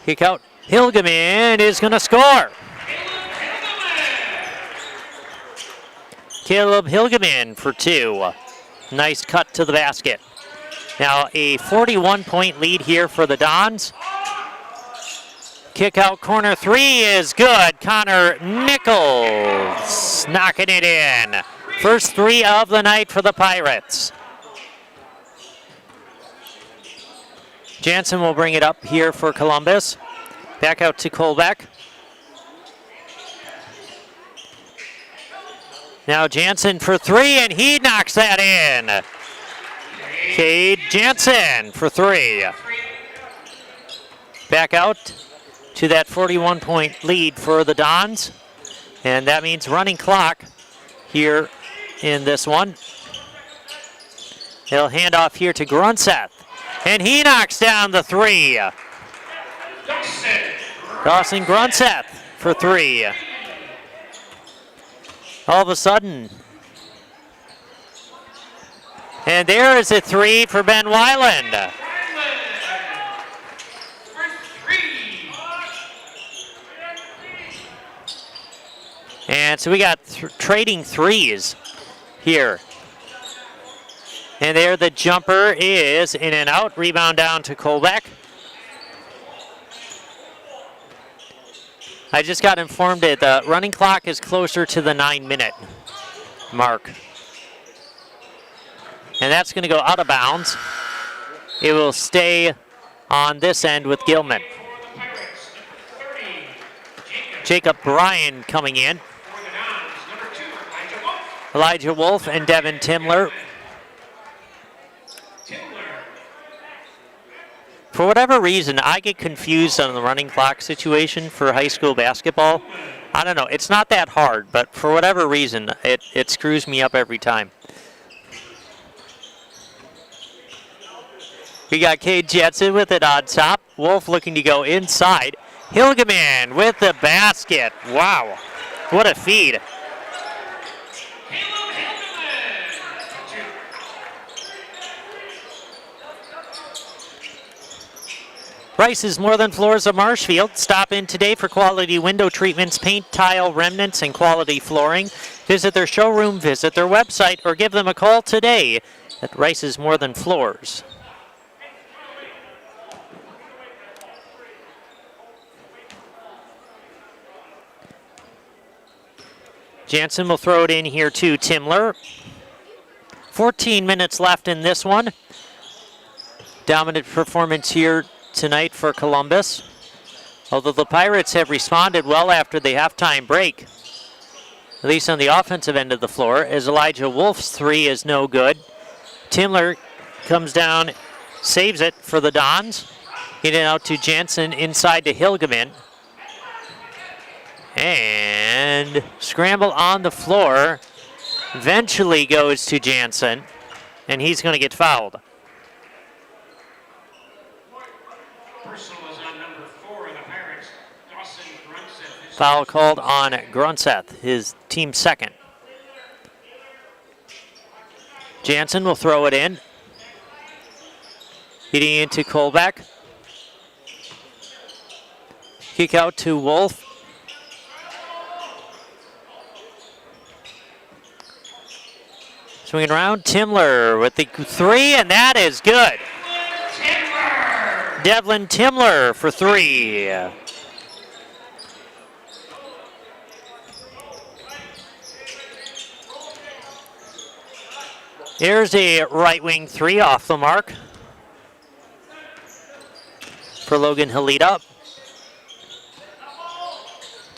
Kick out. Hilgeman is going to score. Caleb Hilgeman for 2. Nice cut to the basket. Now a 41-point lead here for the Dons. Kick out corner 3 is good. Connor Nichols knocking it in. First 3 of the night for the Pirates. Jansen will bring it up here for Columbus. Back out to Colbeck. Now Jansen for 3, and he knocks that in. Cade Jansen for 3. Back out to that 41-point lead for the Dons. And that means running clock here in this one. He'll hand off here to Grunseth. And he knocks down the 3. Dawson Grunseth for 3. All of a sudden. And there is a 3 for Ben Weiland. And so we got trading 3s here. And there the jumper is in and out. Rebound down to Colbeck. I just got informed that the running clock is closer to the 9-minute mark. And that's going to go out of bounds. It will stay on this end with Gilman. Jacob Bryan coming in. Elijah Wolf and Devin Timler. For whatever reason, I get confused on the running clock situation for high school basketball. I don't know, it's not that hard, but for whatever reason, it screws me up every time. We got Cade Jansen with it on top. Wolf looking to go inside. Hilgeman with the basket. Wow, what a feed. Rice's More Than Floors of Marshfield. Stop in today for quality window treatments, paint, tile, remnants, and quality flooring. Visit their showroom, visit their website, or give them a call today at Rice's More Than Floors. Jansen will throw it in here to Timler. 14 minutes left in this one. Dominant performance here tonight for Columbus. Although the Pirates have responded well after the halftime break, at least on the offensive end of the floor, as Elijah Wolf's 3 is no good. Timler comes down, saves it for the Dons. Getting out to Jansen inside to Hilgeman. And scramble on the floor. Eventually goes to Jansen, and he's going to get fouled. Foul called on Grunseth, his team's second. Jansen will throw it in. Getting into Colbeck. Kick out to Wolf. Swinging around, Timler with the 3, and that is good. Devlin Timler for 3. Here's a right wing 3 off the mark for Logan Halita.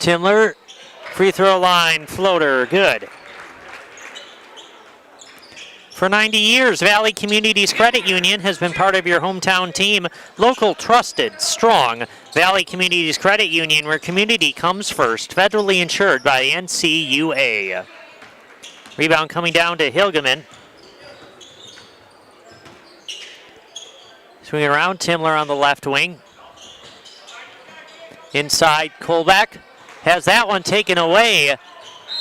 Timler, free throw line, floater, good. For 90 years, Valley Communities Credit Union has been part of your hometown team. Local, trusted, strong. Valley Communities Credit Union, where community comes first. Federally insured by NCUA. Rebound coming down to Gilman. Swinging around, Timler on the left wing. Inside, Colbeck has that one taken away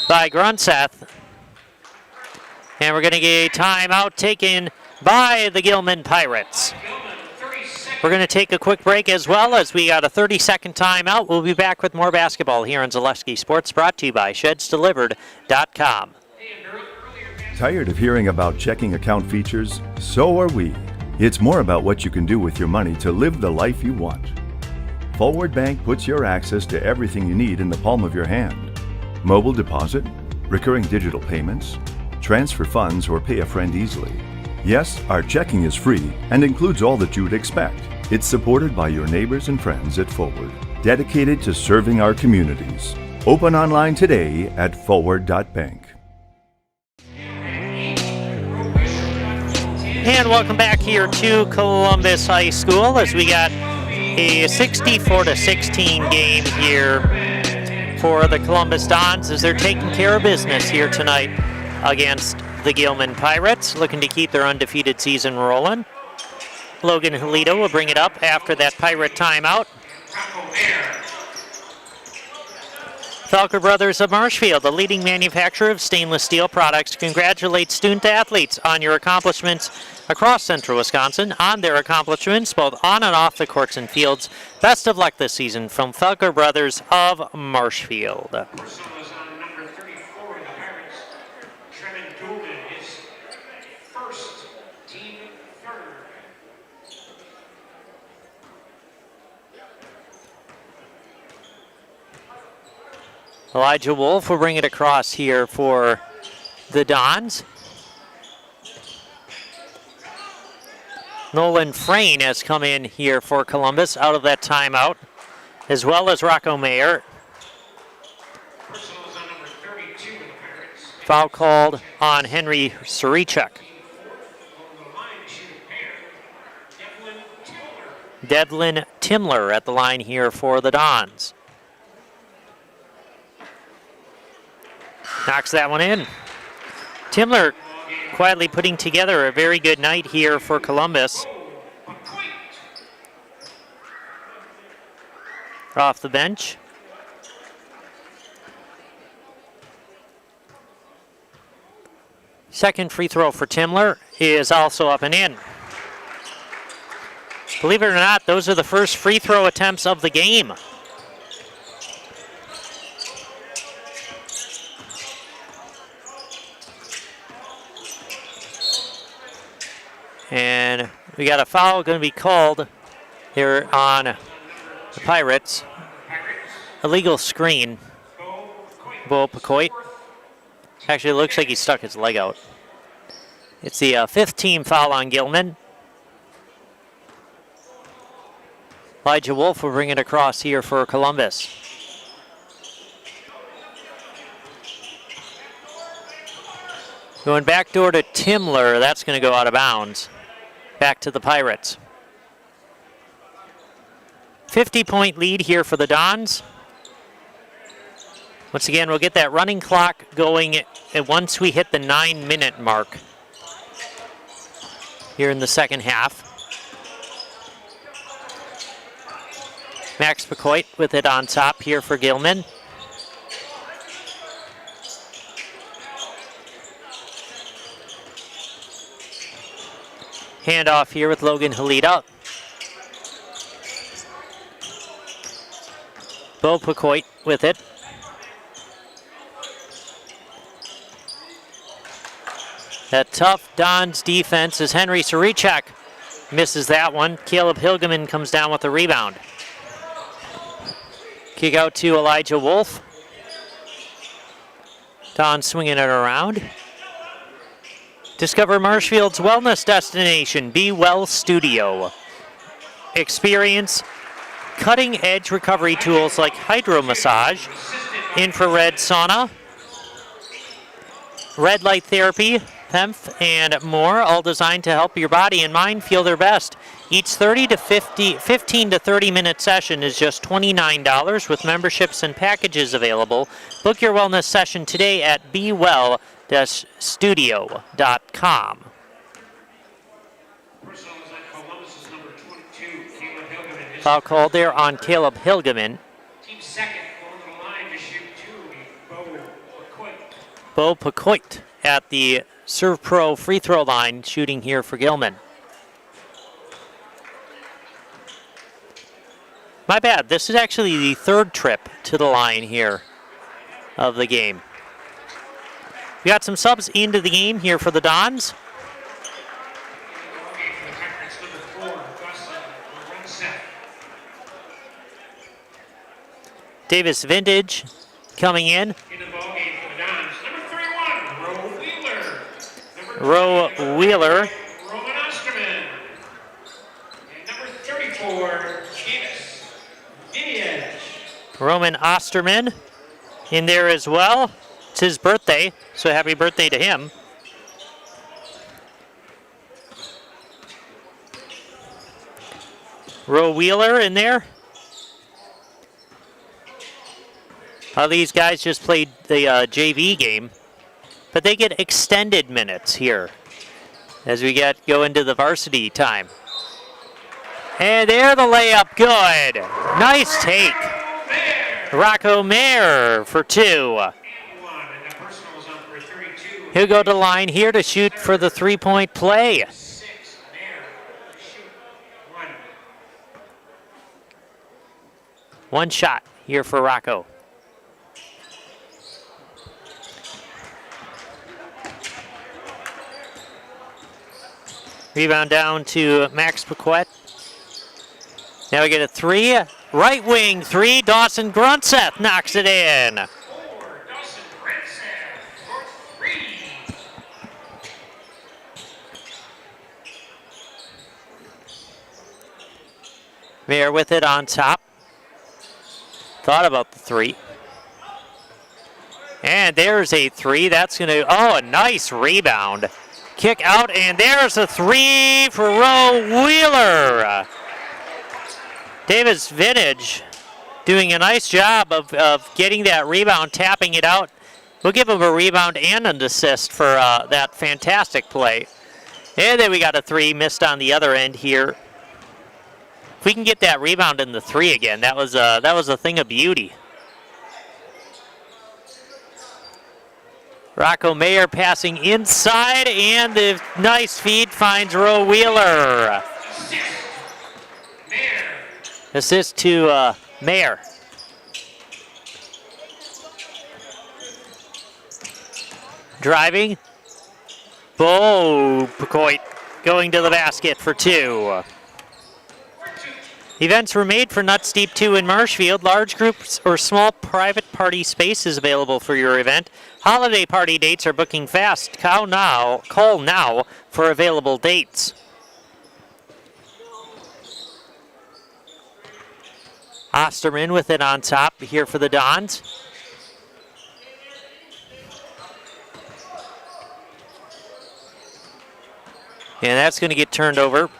by Grunseth. And we're going to get a timeout taken by the Gilman Pirates. We're going to take a quick break as well, as we got a 30-second timeout. We'll be back with more basketball here on Zaleski Sports, brought to you by ShedsDelivered.com. Tired of hearing about checking account features? So are we. It's more about what you can do with your money to live the life you want. Forward Bank puts your access to everything you need in the palm of your hand. Mobile deposit, recurring digital payments, transfer funds, or pay a friend easily. Yes, our checking is free and includes all that you would expect. It's supported by your neighbors and friends at Forward, dedicated to serving our communities. Open online today at forward.bank. And welcome back here to Columbus High School, as we got a 64-16 game here for the Columbus Dons, as they're taking care of business here tonight against the Gilman Pirates, looking to keep their undefeated season rolling. Logan Halito will bring it up after that Pirate timeout. Falker Brothers of Marshfield, the leading manufacturer of stainless steel products, congratulates student athletes on your accomplishments across central Wisconsin, on their accomplishments both on and off the courts and fields. Best of luck this season from Falker Brothers of Marshfield. Elijah Wolf will bring it across here for the Dons. Nolan Frayne has come in here for Columbus out of that timeout, as well as Rocco Mayer. Foul called on Henry Surichuk. Devlin Timler at the line here for the Dons. Knocks that one in. Timler quietly putting together a very good night here for Columbus. Off the bench. Second free throw for Timler is also up and in. Believe it or not, those are the first free throw attempts of the game. And we got a foul going to be called here on the Pirates. Illegal screen. Bo Pecoit. Actually, it looks like he stuck his leg out. It's the fifth team foul on Gilman. Elijah Wolf will bring it across here for Columbus. Going back door to Timler. That's going to go out of bounds. Back to the Pirates. 50-point lead here for the Dons. Once again, we'll get that running clock going once we hit the 9-minute mark here in the second half. Max Pecoit with it on top here for Gilman. Handoff here with Logan Halita. Bo Pecoit with it. That tough Dons defense as Henry Surichuk misses that one. Caleb Hilgeman comes down with the rebound. Kick out to Elijah Wolf. Don swinging it around. Discover Marshfield's wellness destination, Be Well Studio. Experience cutting-edge recovery tools like hydro massage, infrared sauna, red light therapy, Hemp and more, all designed to help your body and mind feel their best. Each 15 to 30 minute session is just $29 with memberships and packages available. Book your wellness session today at bewell-studio.com. Foul called there on Caleb Hilgeman. Team second, going to the line to shoot two, Bo Pacoit at the Serve Pro free throw line, shooting here for Gilman. My bad, this is actually the third trip to the line here of the game. We got some subs into the game here for the Dons. Davis Vintage coming in. Roe Wheeler. Roman Osterman. And number 34, Davis Vintage. Roman Osterman in there as well. It's his birthday, so happy birthday to him. Roe Wheeler in there. These guys just played the JV game, but they get extended minutes here as we go into the varsity time. And there the layup, good. Nice take. Rocco Mayer for two. He'll go to the line here to shoot for the three-point play. One shot here for Rocco. Rebound down to Max Paquette. Now we get a three. Right wing three. Dawson Grunseth knocks it in. Mayer with it on top. Thought about the three. And there's a three. That's going to, a nice rebound. Kick out, and there's a three for Roe Wheeler. Davis Vintage doing a nice job of getting that rebound, tapping it out. We'll give him a rebound and an assist for that fantastic play. And then we got a three missed on the other end here. If we can get that rebound in the three again, that was a thing of beauty. Rocco Mayer passing inside, and the nice feed finds Roe Wheeler. Assist to Mayer. Driving. Bo Pacoit going to the basket for two. Events were made for Nuts Deep 2 in Marshfield. Large groups or small private party spaces available for your event. Holiday party dates are booking fast. Call now for available dates. Osterman with it on top here for the Dons. And that's going to get turned over.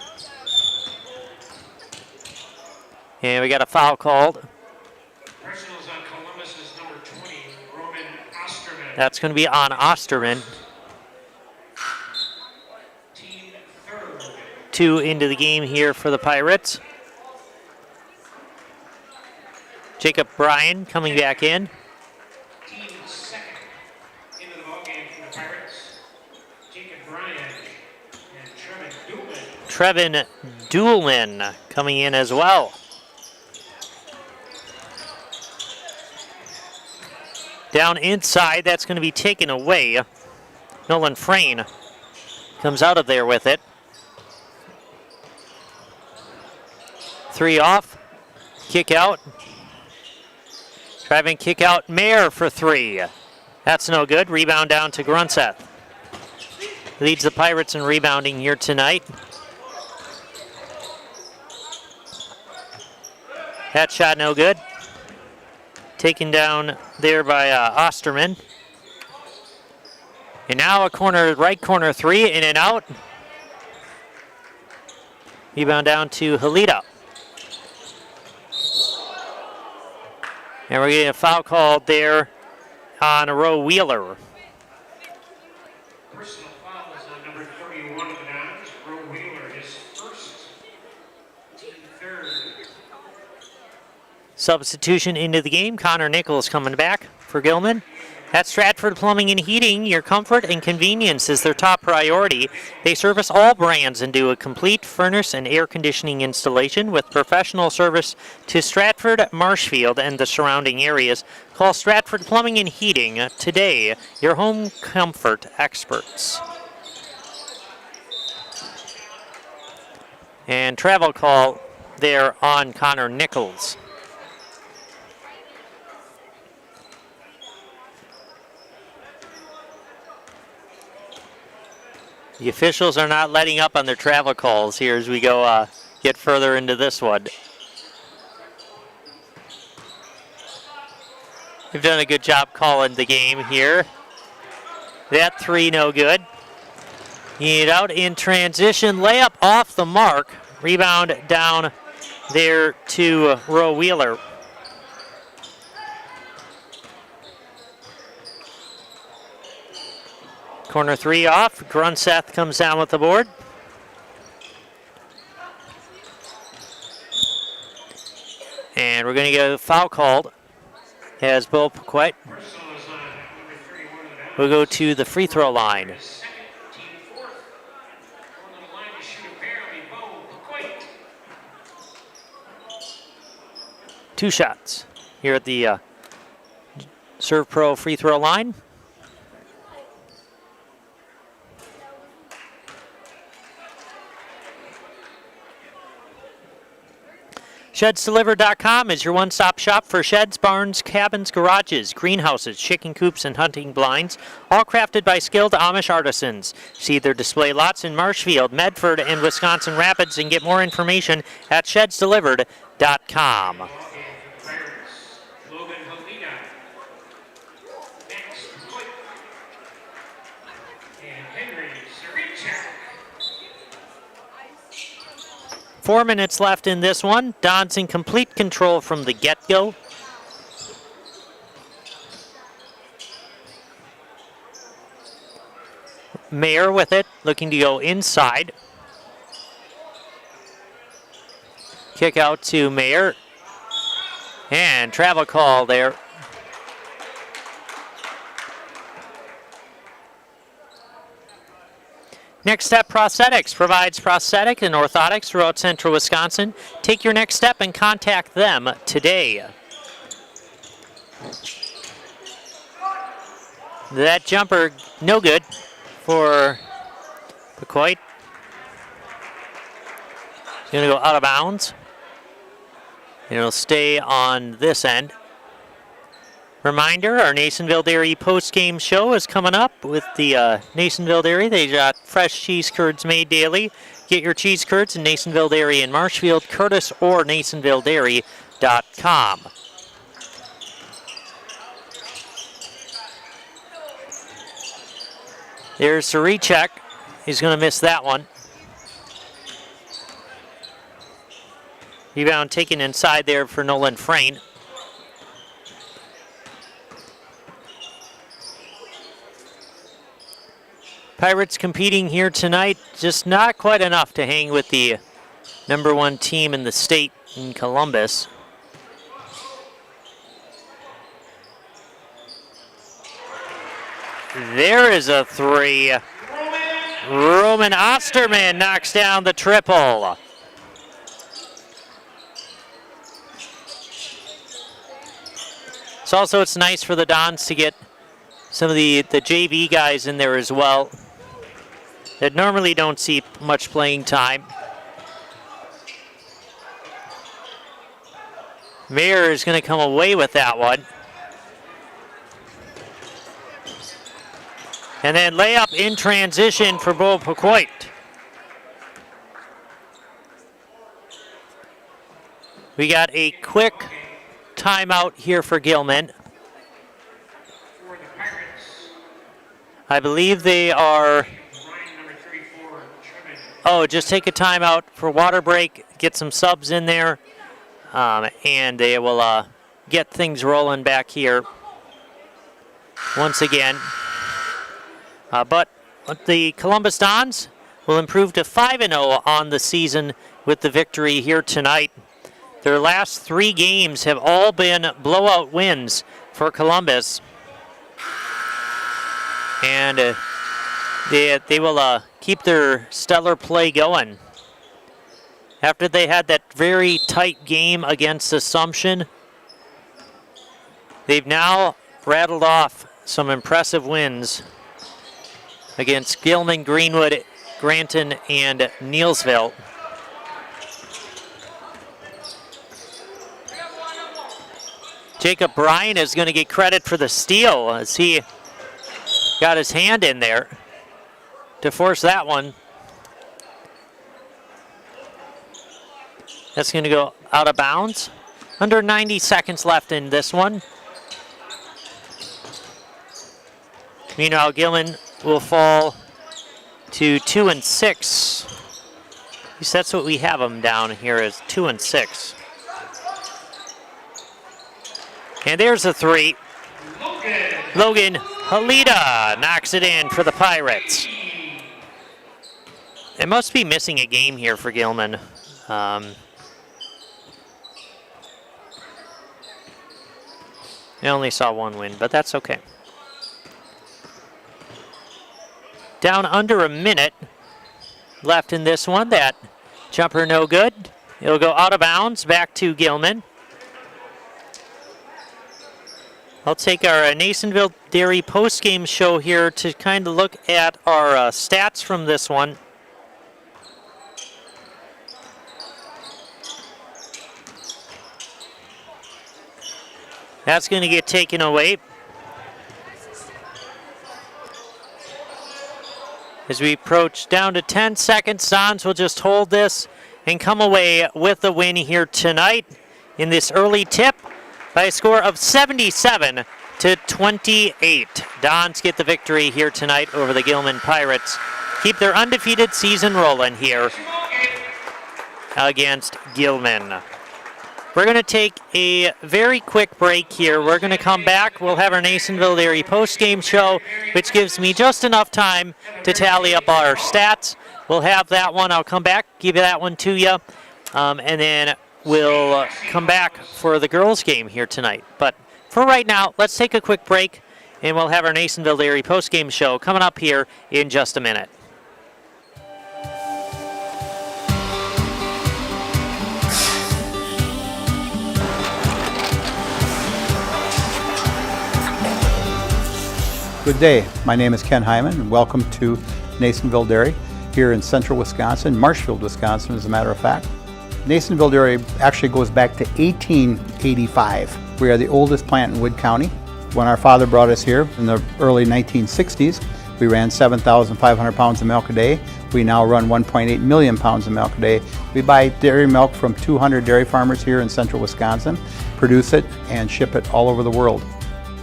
And we got a foul called. Personals on Columbus's number 20, Roman Osterman. That's going to be on Osterman. Team third. Two into the game here for the Pirates. Jacob Bryan coming back in. Team second into the ballgame for the Pirates. Jacob Bryan and Trevin Duelman coming in as well. Down inside, that's going to be taken away. Nolan Frayne comes out of there with it. Three off, kick out. Driving kick out, Mayer for three. That's no good. Rebound down to Grunseth. Leads the Pirates in rebounding here tonight. That shot no good. Taken down there by Osterman. And now a corner, right corner three, in and out. Rebound down to Halida. And we're getting a foul called there on a Roe Wheeler. Personal foul is on number 31 of the Dons, Roe Wheeler, his first, team third. Substitution into the game. Connor Nichols coming back for Gilman. At Stratford Plumbing and Heating, your comfort and convenience is their top priority. They service all brands and do a complete furnace and air conditioning installation with professional service to Stratford, Marshfield, and the surrounding areas. Call Stratford Plumbing and Heating today, your home comfort experts. And travel call there on Connor Nichols. The officials are not letting up on their travel calls here as we go get further into this one. They've done a good job calling the game here. That three no good. Need out in transition, layup off the mark. Rebound down there to Roe Wheeler. Corner three off. Grunseth comes down with the board. And we're going to get a foul called as Bo Paquette will go to the free throw line. Two shots here at the Serve Pro free throw line. ShedsDelivered.com is your one-stop shop for sheds, barns, cabins, garages, greenhouses, chicken coops, and hunting blinds, all crafted by skilled Amish artisans. See their display lots in Marshfield, Medford, and Wisconsin Rapids, and get more information at ShedsDelivered.com. Four minutes left in this one. Dons in complete control from the get-go. Mayer with it, looking to go inside. Kick out to Mayer. And travel call there. Next Step Prosthetics provides prosthetic and orthotics throughout central Wisconsin. Take your next step and contact them today. That jumper, no good for Paquette. Going to go out of bounds. And it'll stay on this end. Reminder, our Nasonville Dairy post-game show is coming up with the Nasonville Dairy. They got fresh cheese curds made daily. Get your cheese curds in Nasonville Dairy in Marshfield, Curtis, or NasonvilleDairy.com. There's Saricek. He's going to miss that one. Rebound taken inside there for Nolan Frayne. Pirates competing here tonight, just not quite enough to hang with the #1 team in the state in Columbus. There is a three. Roman Osterman knocks down the triple. It's nice for the Dons to get some of the JV guys in there as well that normally don't see much playing time. Mayer is going to come away with that one. And then layup in transition for Bo Paquette. We got a quick timeout here for Gilman. I believe they are. Oh, just take a timeout for water break, get some subs in there, and they will get things rolling back here once again. But the Columbus Dons will improve to 5-0 on the season with the victory here tonight. Their last 3 games have all been blowout wins for Columbus. And they will keep their stellar play going. After they had that very tight game against Assumption, they've now rattled off some impressive wins against Gilman, Greenwood, Granton, and Neelsville. Jacob Bryan is going to get credit for the steal as he got his hand in there to force that one. That's going to go out of bounds. Under 90 seconds left in this one. Meanwhile, Gilman will fall to 2-6. At least that's what we have them down here as 2-6. And there's a 3. Logan Halida knocks it in for the Pirates. It must be missing a game here for Gilman. I only saw 1 win, but that's okay. Down under a minute left in this one. That jumper no good. It'll go out of bounds back to Gilman. I'll take our Nasonville Dairy post-game show here to kind of look at our stats from this one. That's going to get taken away. As we approach down to 10 seconds, Dons will just hold this and come away with the win here tonight in this early tip by a score of 77-28. Dons get the victory here tonight over the Gilman Pirates. Keep their undefeated season rolling here against Gilman. We're going to take a very quick break here. We're going to come back. We'll have our Nasonville Dairy post-game show, which gives me just enough time to tally up our stats. We'll have that one. I'll come back, give you that one to you, and then we'll come back for the girls' game here tonight. But for right now, let's take a quick break, and we'll have our Nasonville Dairy post-game show coming up here in just a minute. Good day. My name is Ken Hyman, and welcome to Nasonville Dairy here in central Wisconsin, Marshfield, Wisconsin, as a matter of fact. Nasonville Dairy actually goes back to 1885. We are the oldest plant in Wood County. When our father brought us here in the early 1960s, we ran 7,500 pounds of milk a day. We now run 1.8 million pounds of milk a day. We buy dairy milk from 200 dairy farmers here in central Wisconsin, produce it, and ship it all over the world.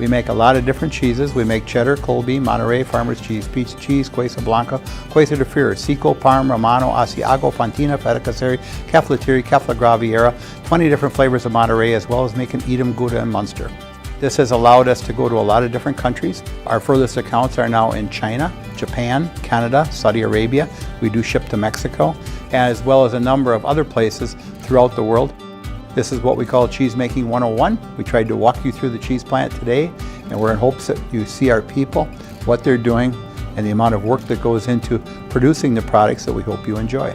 We make a lot of different cheeses. We make cheddar, Colby, Monterey, Farmer's Cheese, Pizza Cheese, Quesa Blanca, Quesa de Fear, Seco, Parm, Romano, Asiago, Fontina, Feta Caseri, Cefalotiri, Kefla Graviera, 20 different flavors of Monterey, as well as making Edam, Gouda, and Munster. This has allowed us to go to a lot of different countries. Our furthest accounts are now in China, Japan, Canada, Saudi Arabia. We do ship to Mexico, as well as a number of other places throughout the world. This is what we call Cheese Making 101. We tried to walk you through the cheese plant today, and we're in hopes that you see our people, what they're doing, and the amount of work that goes into producing the products that we hope you enjoy.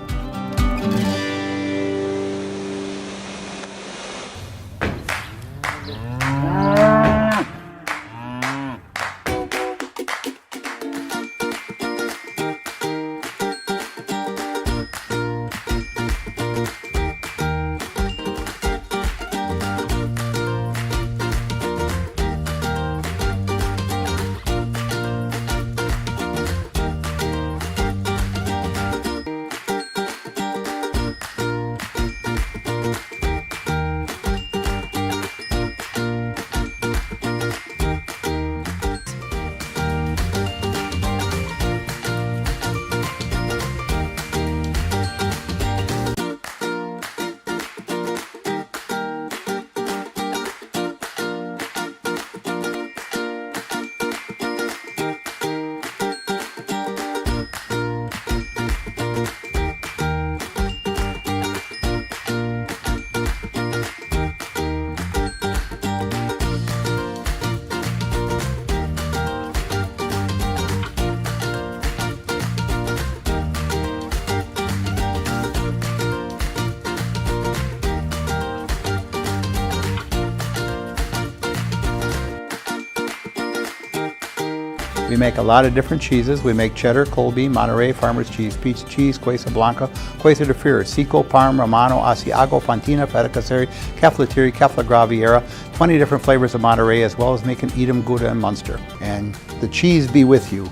We make a lot of different cheeses. We make cheddar, Colby, Monterey, Farmer's Cheese, Pizza Cheese, Quesa Blanca, Quesa de Fir, Seco, Parm, Romano, Asiago, Fontina, Feta Caseri, Caflateri, Cafla Graviera, 20 different flavors of Monterey, as well as making Edam, Gouda, and Munster. And the cheese be with you.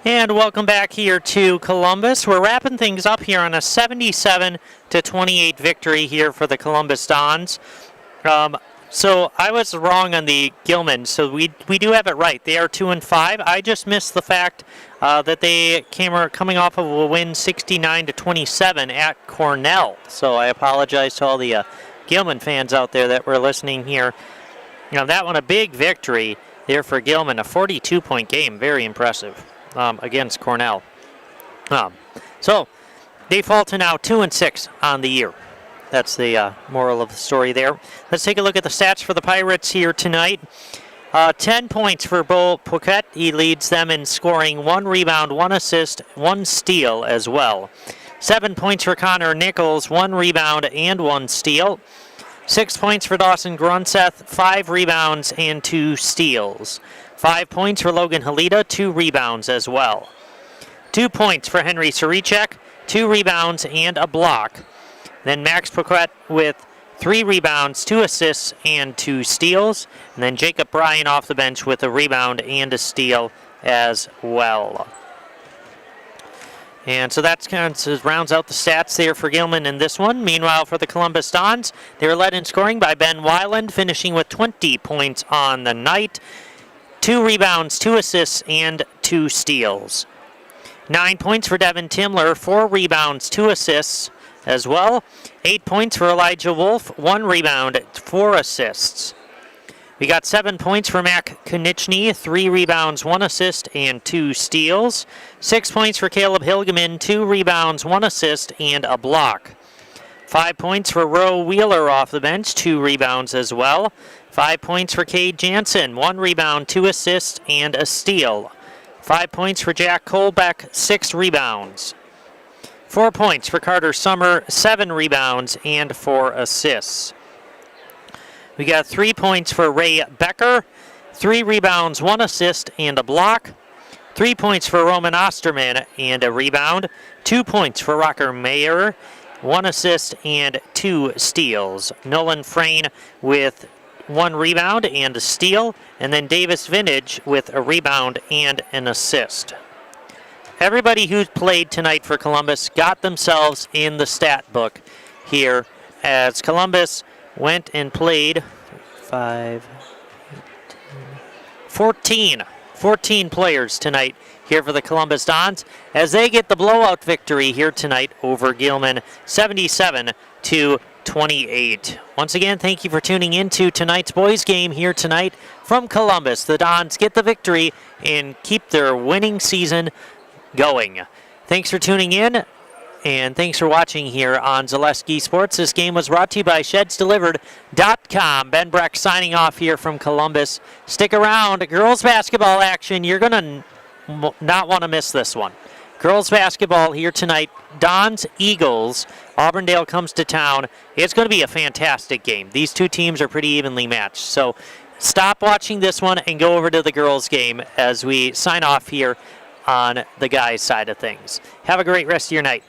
And welcome back here to Columbus. We're wrapping things up here on a 77-28 victory here for the Columbus Dons. So I was wrong on the Gilman, so we do have it right. They are 2-5. I just missed the fact that they coming off of a win 69-27 at Cornell. So I apologize to all the Gilman fans out there that were listening here. That one a big victory there for Gilman, a 42-point game, very impressive. Against Cornell. So they fall to now 2-6 on the year. That's the moral of the story there. Let's take a look at the stats for the Pirates here tonight. 10 points for Bo Poquet. He leads them in scoring 1 rebound, 1 assist, 1 steal as well. 7 points for Connor Nichols, 1 rebound and 1 steal. 6 points for Dawson Grunseth, 5 rebounds and 2 steals. 5 points for Logan Halita, 2 rebounds as well. 2 points for Henry Sarichek, 2 rebounds and a block. Then Max Paquette with 3 rebounds, 2 assists, and 2 steals. And then Jacob Bryan off the bench with a rebound and a steal as well. And so that kind of rounds out the stats there for Gilman in this one. Meanwhile, for the Columbus Dons, they were led in scoring by Ben Weiland, finishing with 20 points on the night. 2 rebounds, 2 assists, and 2 steals. 9 points for Devin Timler, 4 rebounds, 2 assists as well. 8 points for Elijah Wolf, 1 rebound, 4 assists. We got 7 points for Mac Konieczny, 3 rebounds, 1 assist, and 2 steals. 6 points for Caleb Hilgeman, 2 rebounds, 1 assist, and a block. 5 points for Roe Wheeler off the bench, 2 rebounds as well. 5 points for Cade Jansen, 1 rebound, 2 assists, and a steal. 5 points for Jack Colbeck, 6 rebounds. 4 points for Carter Summer, 7 rebounds, and 4 assists. We got 3 points for Ray Becker, 3 rebounds, 1 assist, and a block. 3 points for Roman Osterman, and a rebound. 2 points for Rocker Mayer, 1 assist, and 2 steals. Nolan Frayne with 1 rebound and a steal, and then Davis Vintage with a rebound and an assist. Everybody who's played tonight for Columbus got themselves in the stat book here as Columbus went and played 14 players tonight here for the Columbus Dons as they get the blowout victory here tonight over Gilman, 77-28. Once again, thank you for tuning in to tonight's boys game here tonight from Columbus. The Dons get the victory and keep their winning season going. Thanks for tuning in, and thanks for watching here on Zaleski Sports. This game was brought to you by ShedsDelivered.com. Ben Breck signing off here from Columbus. Stick around. Girls basketball action. You're going to not want to miss this one. Girls basketball here tonight. Dons, Eagles. Auburndale comes to town. It's going to be a fantastic game. These two teams are pretty evenly matched. So stop watching this one and go over to the girls game as we sign off here on the guys' side of things. Have a great rest of your night.